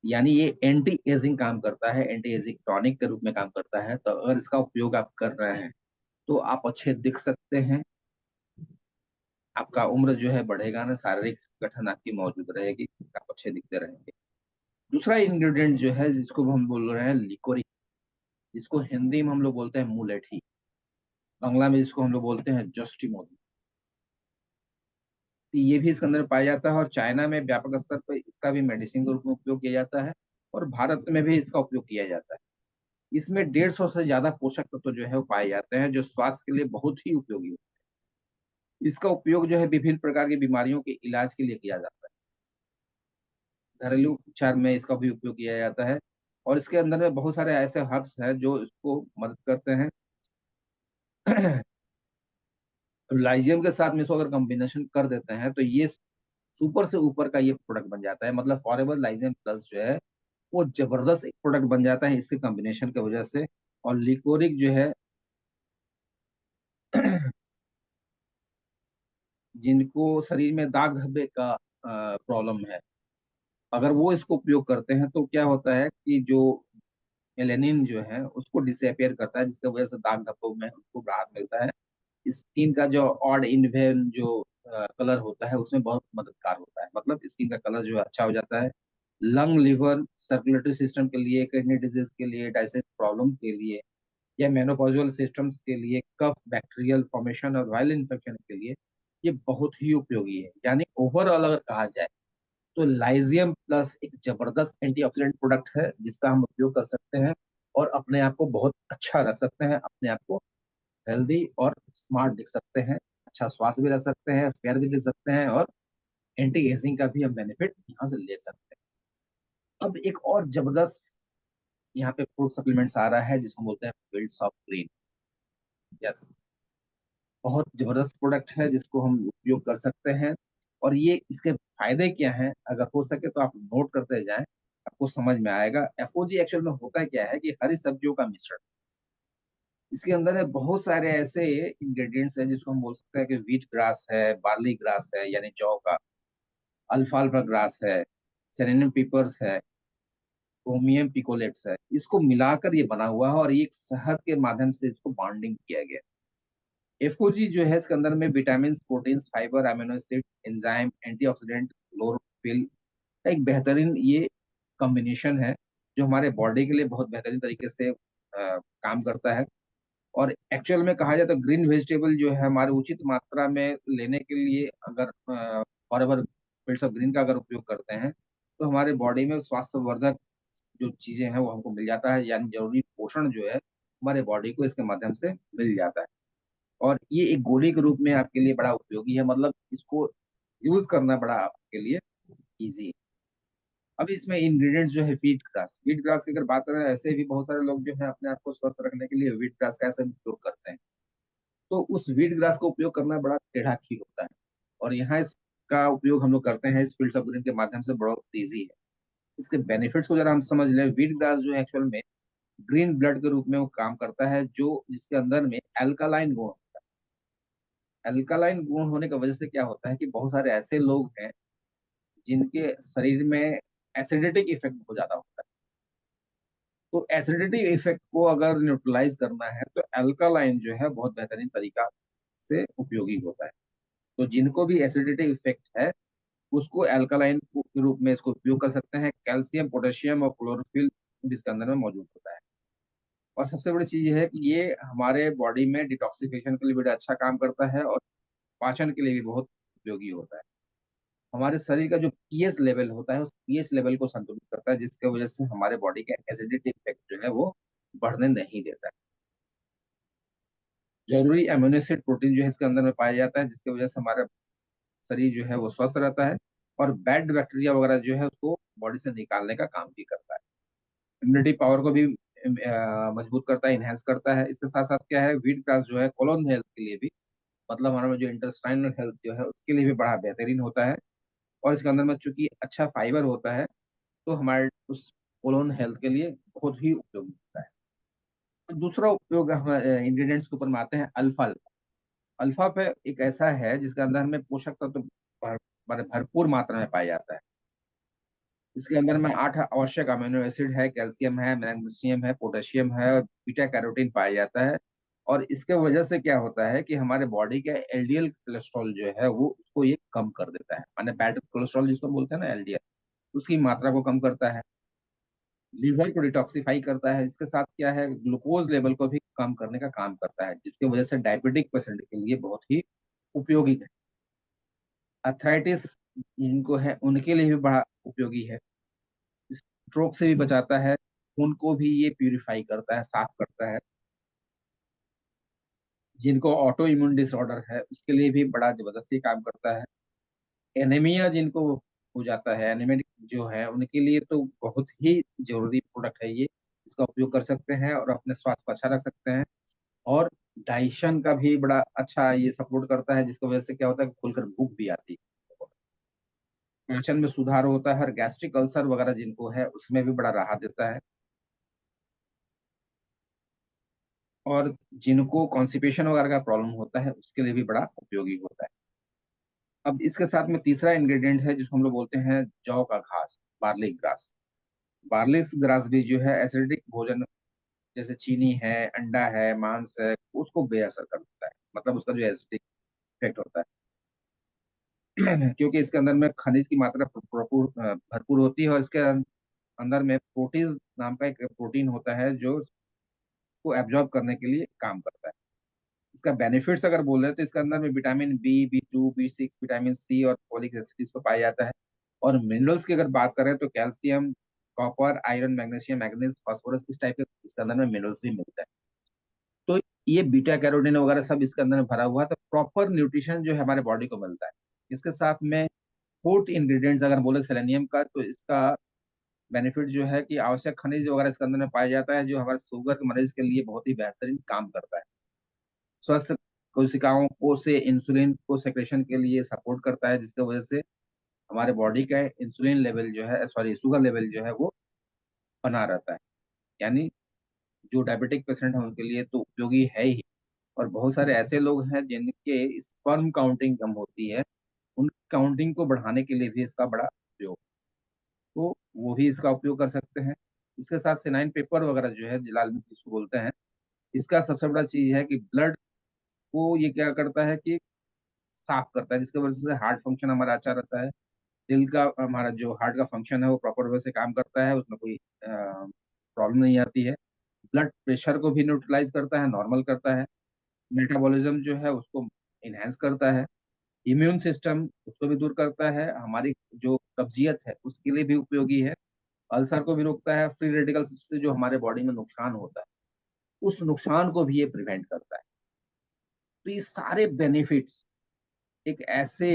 यानी ये एंटी एजिंग काम करता है, एंटी एजिंग टॉनिक के रूप में काम करता है। तो अगर इसका उपयोग आप कर रहे हैं तो आप अच्छे दिख सकते हैं, आपका उम्र जो है बढ़ेगा ना, शारीरिक गठन आपकी मौजूद रहेगी, आप अच्छे दिखते रहेंगे। दूसरा इंग्रेडिएंट जो है जिसको हम बोल रहे हैं लिकोरिक, जिसको हिंदी में हम लोग बोलते हैं मुलेठी, बांग्ला में जिसको हम लोग बोलते हैं जस्टिमोली। तो ये भी इसके अंदर पाया जाता है और चाइना में व्यापक स्तर पर इसका भी मेडिसिन के रूप में उपयोग किया जाता है और भारत में भी इसका उपयोग किया जाता है। इसमें 150 से ज्यादा पोषक तत्व जो है वो पाए जाते हैं जो स्वास्थ्य के लिए बहुत ही उपयोगी है। इसका उपयोग जो है विभिन्न प्रकार की बीमारियों के इलाज के लिए किया जाता है, घरेलू उपचार में इसका भी उपयोग किया जाता है। और इसके अंदर में बहुत सारे ऐसे हर्ब्स हैं जो इसको मदद करते हैं। लाइजियम के साथ में इसको अगर कॉम्बिनेशन कर देते हैं तो ये सुपर से ऊपर का ये प्रोडक्ट बन जाता है, मतलब फॉरएवर लाइजियम प्लस जो है वो जबरदस्त एक प्रोडक्ट बन जाता है इसके कॉम्बिनेशन की वजह से। और लिकोरिक जो है जिनको शरीर में दाग धब्बे का प्रॉब्लम है, अगर वो इसको उपयोग करते हैं तो क्या होता है कि जो मेलेनिन जो है उसको डिसअपियर करता है, जिसकी वजह से दाग धब्बों में उनको राहत मिलता है। स्किन का जो ऑड इवन जो कलर होता है उसमें बहुत मददगार होता है, मतलब स्किन का कलर जो है अच्छा हो जाता है। लंग, लिवर, सर्कुलेटरी सिस्टम के लिए, किडनी डिजीज के लिए, डाइजेस्ट प्रॉब्लम के लिए या मेनोपॉजुअल सिस्टम्स के लिए, कफ, बैक्टीरियल फॉर्मेशन और वायरल इन्फेक्शन के लिए ये बहुत ही उपयोगी है। यानी ओवरऑल अगर कहा जाए तो लाइजियम प्लस एक जबरदस्त एंटीऑक्सीडेंट प्रोडक्ट है जिसका हम उपयोग कर सकते हैं और अपने आप को बहुत अच्छा रख सकते हैं, अपने आप को हेल्दी और स्मार्ट दिख सकते हैं, अच्छा स्वास्थ्य भी रख सकते हैं, फेयर भी दिख सकते हैं और एंटी एजिंग का भी हम बेनिफिट यहाँ से ले सकते हैं। अब एक और जबरदस्त यहाँ पे फूड सप्लीमेंट्स आ रहा है जिसको बोलते हैं फील्ड्स ऑफ ग्रीन। यस, बहुत जबरदस्त प्रोडक्ट है जिसको हम उपयोग कर सकते हैं। और ये इसके फायदे क्या हैं, अगर हो सके तो आप नोट करते जाएं, आपको समझ में आएगा। एफओजी एक्चुअल में होता क्या है कि हरी सब्जियों का मिश्रण, इसके अंदर है बहुत सारे ऐसे इंग्रेडिएंट्स हैं जिसको हम बोल सकते हैं कि व्हीट ग्रास है, बार्ली ग्रास है यानी जौ का, अल्फाल्फा ग्रास है, सेरेनियम पीपर्स है, क्रोमियम पिकोलेट्स है, इसको मिलाकर ये बना हुआ है और ये एक शहद के माध्यम से इसको बॉन्डिंग किया गया। एफओजी जो है इसके अंदर में vitamin, protein, fibre, amino acid, enzyme, antioxidant, chlorophyll का एक बेहतरीन ये कॉम्बिनेशन है जो हमारे बॉडी के लिए बहुत बेहतरीन तरीके से काम करता है। और एक्चुअल में कहा जाए तो ग्रीन वेजिटेबल जो है हमारे उचित मात्रा में लेने के लिए अगर फॉरएवर फील्ड्स ऑफ ग्रीन का अगर उपयोग करते हैं तो हमारे बॉडी में स्वास्थ्यवर्धक जो चीजें हैं वो हमको मिल जाता है, यानी जरूरी पोषण जो है हमारे बॉडी को इसके माध्यम से मिल जाता है। और ये एक गोली के रूप में आपके लिए बड़ा उपयोगी है, मतलब इसको यूज करना बड़ा आपके लिए इजी है। अब इसमें इंग्रेडिएंट्स जो है व्हीट ग्रास की अगर बात करें, ऐसे भी बहुत सारे लोग जो है अपने आप को स्वस्थ रखने के लिए व्हीट ग्रास का ऐसे उपयोग करते हैं। तो उस व्हीट ग्रास का उपयोग करना बड़ा टेढ़ा खीर होता है और यहाँ इसका उपयोग हम लोग करते हैं इस फील्ड्स ऑफ ग्रीन के माध्यम से, बहुत ईजी है। इसके बेनिफिट्स को जरा हम समझ लें। व्हीट ग्रास जो है एक्चुअल में ग्रीन ब्लड के रूप में वो काम करता है, जो जिसके अंदर में एल्कालाइन गुण, अल्कलाइन गुण होने की वजह से क्या होता है कि बहुत सारे ऐसे लोग हैं जिनके शरीर में एसिडिटिक इफेक्ट बहुत ज्यादा होता है। तो एसिडिटी इफेक्ट को अगर न्यूट्रलाइज करना है तो अल्कलाइन जो है बहुत बेहतरीन तरीका से उपयोगी होता है। तो जिनको भी एसिडिटी इफेक्ट है उसको अल्कलाइन के रूप में इसको उपयोग कर सकते हैं। कैल्शियम, पोटेशियम और क्लोरोफिल भी इसके अंदर में मौजूद होता है। और सबसे बड़ी चीज ये है कि ये हमारे बॉडी में डिटॉक्सिफिकेशन के लिए बड़ा अच्छा काम करता है और पाचन के लिए भी बहुत उपयोगी होता है। हमारे शरीर का जो पीएच लेवल होता है उस पीएच लेवल को संतुलित करता है, जिसके वजह से हमारे बॉडी का एसिडिटी इफेक्ट जो है वो बढ़ने नहीं देता है। जरूरी अमीनो एसिड प्रोटीन जो है इसके अंदर में पाया जाता है, जिसकी वजह से हमारा शरीर जो है वो स्वस्थ रहता है और बैड बैक्टीरिया वगैरह जो है उसको बॉडी से निकालने का काम भी करता है। इम्यूनिटी पावर को भी मजबूत करता है, इनहेंस करता है। इसके साथ साथ क्या है, व्हीट ग्रास जो है कोलोन हेल्थ के लिए भी, मतलब हमारा जो इंटेस्टाइनल हेल्थ जो है उसके लिए भी बड़ा बेहतरीन होता है। और इसके अंदर में चूंकि अच्छा फाइबर होता है तो हमारे उस कोलोन हेल्थ के लिए बहुत ही उपयोगी होता है। तो दूसरा उपयोग हम इंग्रेडिएंट्स के ऊपर में आते हैं, अल्फा। अल्फा पे एक ऐसा है जिसके अंदर में पोषक तत्व भरपूर मात्रा में पाया जाता है। इसके अंदर में 8 आवश्यक अमीनो एसिड है, कैल्शियम है, मैग्नीशियम है, पोटेशियम है और बीटा कैरोटीन पाया जाता है। और इसके वजह से क्या होता है कि हमारे बॉडी का एलडीएल कोलेस्ट्रॉल जो है वो उसको ये कम कर देता है, माने बैड कोलेस्ट्रॉल जिसको बोलते हैं ना, एलडीएल, उसकी मात्रा को कम करता है। लीवर को डिटॉक्सिफाई करता है। इसके साथ क्या है, ग्लूकोज लेवल को भी कम करने का काम करता है, जिसकी वजह से डायबिटिक पेशेंट के लिए बहुत ही उपयोगी है। अर्थराइटिस जिनको है उनके लिए भी बड़ा उपयोगी है। स्ट्रोक से भी बचाता है, खून को भी ये प्यूरिफाई करता है, साफ करता है। जिनको ऑटो इम्यून डिसऑर्डर है उसके लिए भी बड़ा जबरदस्ती काम करता है। एनीमिया जिनको हो जाता है, एनीमिक जो है उनके लिए तो बहुत ही जरूरी प्रोडक्ट है ये। इसका उपयोग कर सकते हैं और अपने स्वास्थ्य को अच्छा रख सकते हैं। और डाइजेशन का भी बड़ा अच्छा ये सपोर्ट करता है, जिसकी वजह से क्या होता है, खुलकर भूख भी आती है, पाचन में सुधार होता है और गैस्ट्रिक अल्सर वगैरह जिनको है उसमें भी बड़ा राहत देता है। और जिनको कॉन्स्टिपेशन वगैरह का प्रॉब्लम होता है उसके लिए भी बड़ा उपयोगी होता है। अब इसके साथ में तीसरा इंग्रेडिएंट है जिसको हम लोग बोलते हैं जौ का घास, बार्ली ग्रास। बार्ली ग्रास भी जो है एसिडिक भोजन जैसे चीनी है, अंडा है, मांस है, उसको बेअसर कर देता है, मतलब उसका जो एसिडिक इफेक्ट होता है क्योंकि इसके अंदर में खनिज की मात्रा भरपूर होती है और इसके अंदर में प्रोटीज नाम का एक प्रोटीन होता है जो उसको एब्जॉर्ब करने के लिए काम करता है। इसका बेनिफिट्स अगर बोल रहे हैं तो इसके अंदर में vitamin B2, B6, vitamin C और फोलिक एसिड इसको पाया जाता है। और मिनरल्स की अगर बात करें तो calcium, copper, iron, magnesium, manganese, phosphorus, इस टाइप के इसके अंदर में मिनरल्स भी मिलता है। तो ये बीटा कैरोटीन वगैरह सब इसके अंदर में भरा हुआ है, तो प्रॉपर न्यूट्रिशन जो है हमारे बॉडी को मिलता है। इसके साथ में फूड इंग्रेडिएंट्स अगर बोले सेलेनियम का, तो इसका बेनिफिट जो है कि आवश्यक खनिज वगैरह इसके अंदर में पाया जाता है, जो हमारे शुगर के मरीज के लिए बहुत ही बेहतरीन काम करता है। स्वस्थ कोशिकाओं को से इंसुलिन को सेक्रेशन के लिए सपोर्ट करता है, जिसकी वजह से हमारे बॉडी का इंसुलिन लेवल जो है, सॉरी, शुगर लेवल जो है वो बना रहता है। यानी जो डायबिटिक पेशेंट है उनके लिए तो उपयोगी है ही। और बहुत सारे ऐसे लोग हैं जिनके स्पर्म काउंटिंग कम होती है, उन काउंटिंग को बढ़ाने के लिए भी इसका बड़ा उपयोग, तो वो भी इसका उपयोग कर सकते हैं। इसके साथ सिनाइन पेपर वगैरह जो है, लाल मिर्च जिसको बोलते हैं, इसका सबसे बड़ा चीज है कि ब्लड को ये क्या करता है कि साफ करता है, जिसकी वजह से हार्ट फंक्शन हमारा अच्छा रहता है। दिल का, हमारा जो हार्ट का फंक्शन है वो प्रॉपर वे से काम करता है, उसमें कोई प्रॉब्लम नहीं आती है। ब्लड प्रेशर को भी न्यूट्रलाइज करता है, नॉर्मल करता है। मेटाबॉलिज्म जो है उसको इनहेंस करता है। इम्यून सिस्टम उसको भी दूर करता है। हमारी जो कब्जियत है उसके लिए भी उपयोगी है। अल्सर को भी रोकता है। फ्री रेडिकल्स से जो हमारे बॉडी में नुकसान होता है उस नुकसान को भी ये प्रिवेंट करता है। तो ये सारे बेनिफिट्स एक ऐसे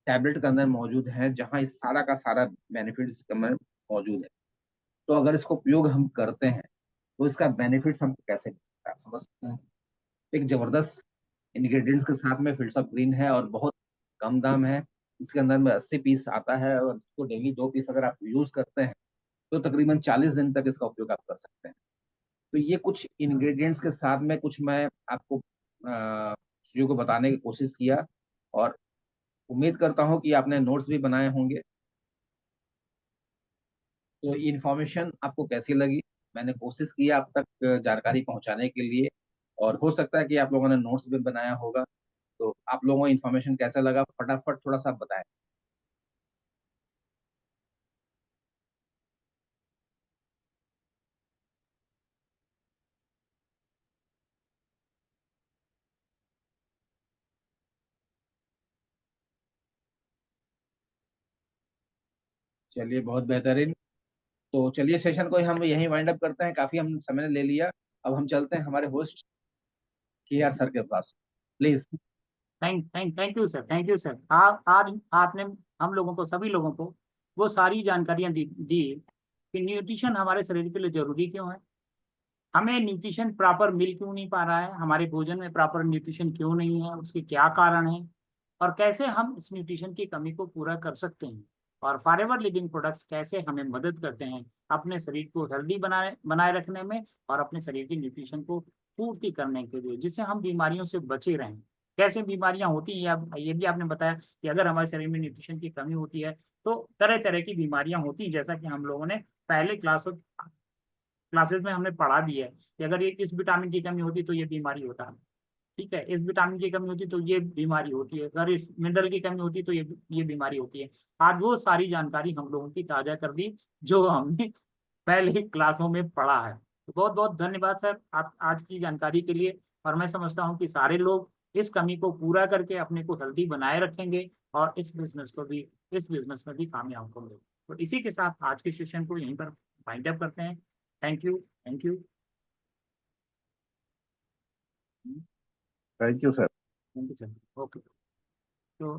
टैबलेट के अंदर मौजूद है जहाँ इस सारा का सारा बेनिफिट इसके अंदर मौजूद है। तो अगर इसको उपयोग हम करते हैं तो इसका बेनिफिट्स हमको कैसे मिल सकता है, आप समझ सकते हैं। एक जबरदस्त इंग्रेडिएंट्स के साथ में फिल्स ऑफ ग्रीन है और बहुत कम दाम है। इसके अंदर में 80 पीस आता है और इसको डेली 2 पीस अगर आप यूज करते हैं तो तकरीबन 40 दिन तक इसका उपयोग आप कर सकते हैं। तो ये कुछ इंग्रेडिएंट्स के साथ में कुछ मैं आपको चीज़ों को बताने की कोशिश किया। और उम्मीद करता हूँ कि आपने नोट्स भी बनाए होंगे। तो इन्फॉर्मेशन आपको कैसी लगी? मैंने कोशिश की आप तक जानकारी पहुंचाने के लिए, और हो सकता है कि आप लोगों ने नोट्स भी बनाया होगा। तो आप लोगों को इन्फॉर्मेशन कैसा लगा, फटाफट थोड़ा सा बताएं। चलिए बहुत बेहतरीन। तो चलिए सेशन को हम यहीं वाइंड अप करते हैं, काफी हम समय ले लिया। अब हम चलते हैं हमारे होस्ट KR सर के पास, please.
Thank you sir, thank you sir. आज आपने हम लोगों को, सभी लोगों को वो सारी जानकारियां दी कि न्यूट्रिशन हमारे शरीर के लिए जरूरी क्यों है, हमें न्यूट्रिशन प्रॉपर मिल क्यों नहीं पा रहा है, हमारे भोजन में प्रॉपर न्यूट्रिशन क्यों नहीं है, उसके क्या कारण है, और कैसे हम इस न्यूट्रिशन की कमी को पूरा कर सकते हैं, और फॉरएवर लिविंग प्रोडक्ट्स कैसे हमें मदद करते हैं अपने शरीर को हेल्दी बनाए बनाए रखने में, और अपने शरीर की न्यूट्रिशन को पूर्ति करने के लिए, जिससे हम बीमारियों से बचे रहें। कैसे बीमारियां होती हैं, अब ये भी आपने बताया कि अगर हमारे शरीर में न्यूट्रिशन की कमी होती है तो तरह तरह की बीमारियां होती हैं, जैसा कि हम लोगों ने पहले क्लासेस में हमने पढ़ा भी है कि अगर ये इस विटामिन की कमी होती तो ये बीमारी होता है, ठीक है, इस विटामिन की कमी होती तो ये बीमारी होती है, अगर इस मिनरल की कमी होती तो ये बीमारी होती है। आज वो सारी जानकारी हम लोगों की ताजा कर दी जो हमने पहले ही क्लासों में पढ़ा है। तो बहुत बहुत धन्यवाद सर आप आज की जानकारी के लिए, और मैं समझता हूँ कि सारे लोग इस कमी को पूरा करके अपने को हेल्दी बनाए रखेंगे और इस बिजनेस में भी कामयाब होंगे। तो इसी के साथ आज के सेशन को यहीं पर वाइंड अप करते हैं। Thank you, thank you,
thank you sir.
Thank you sir. Okay. तो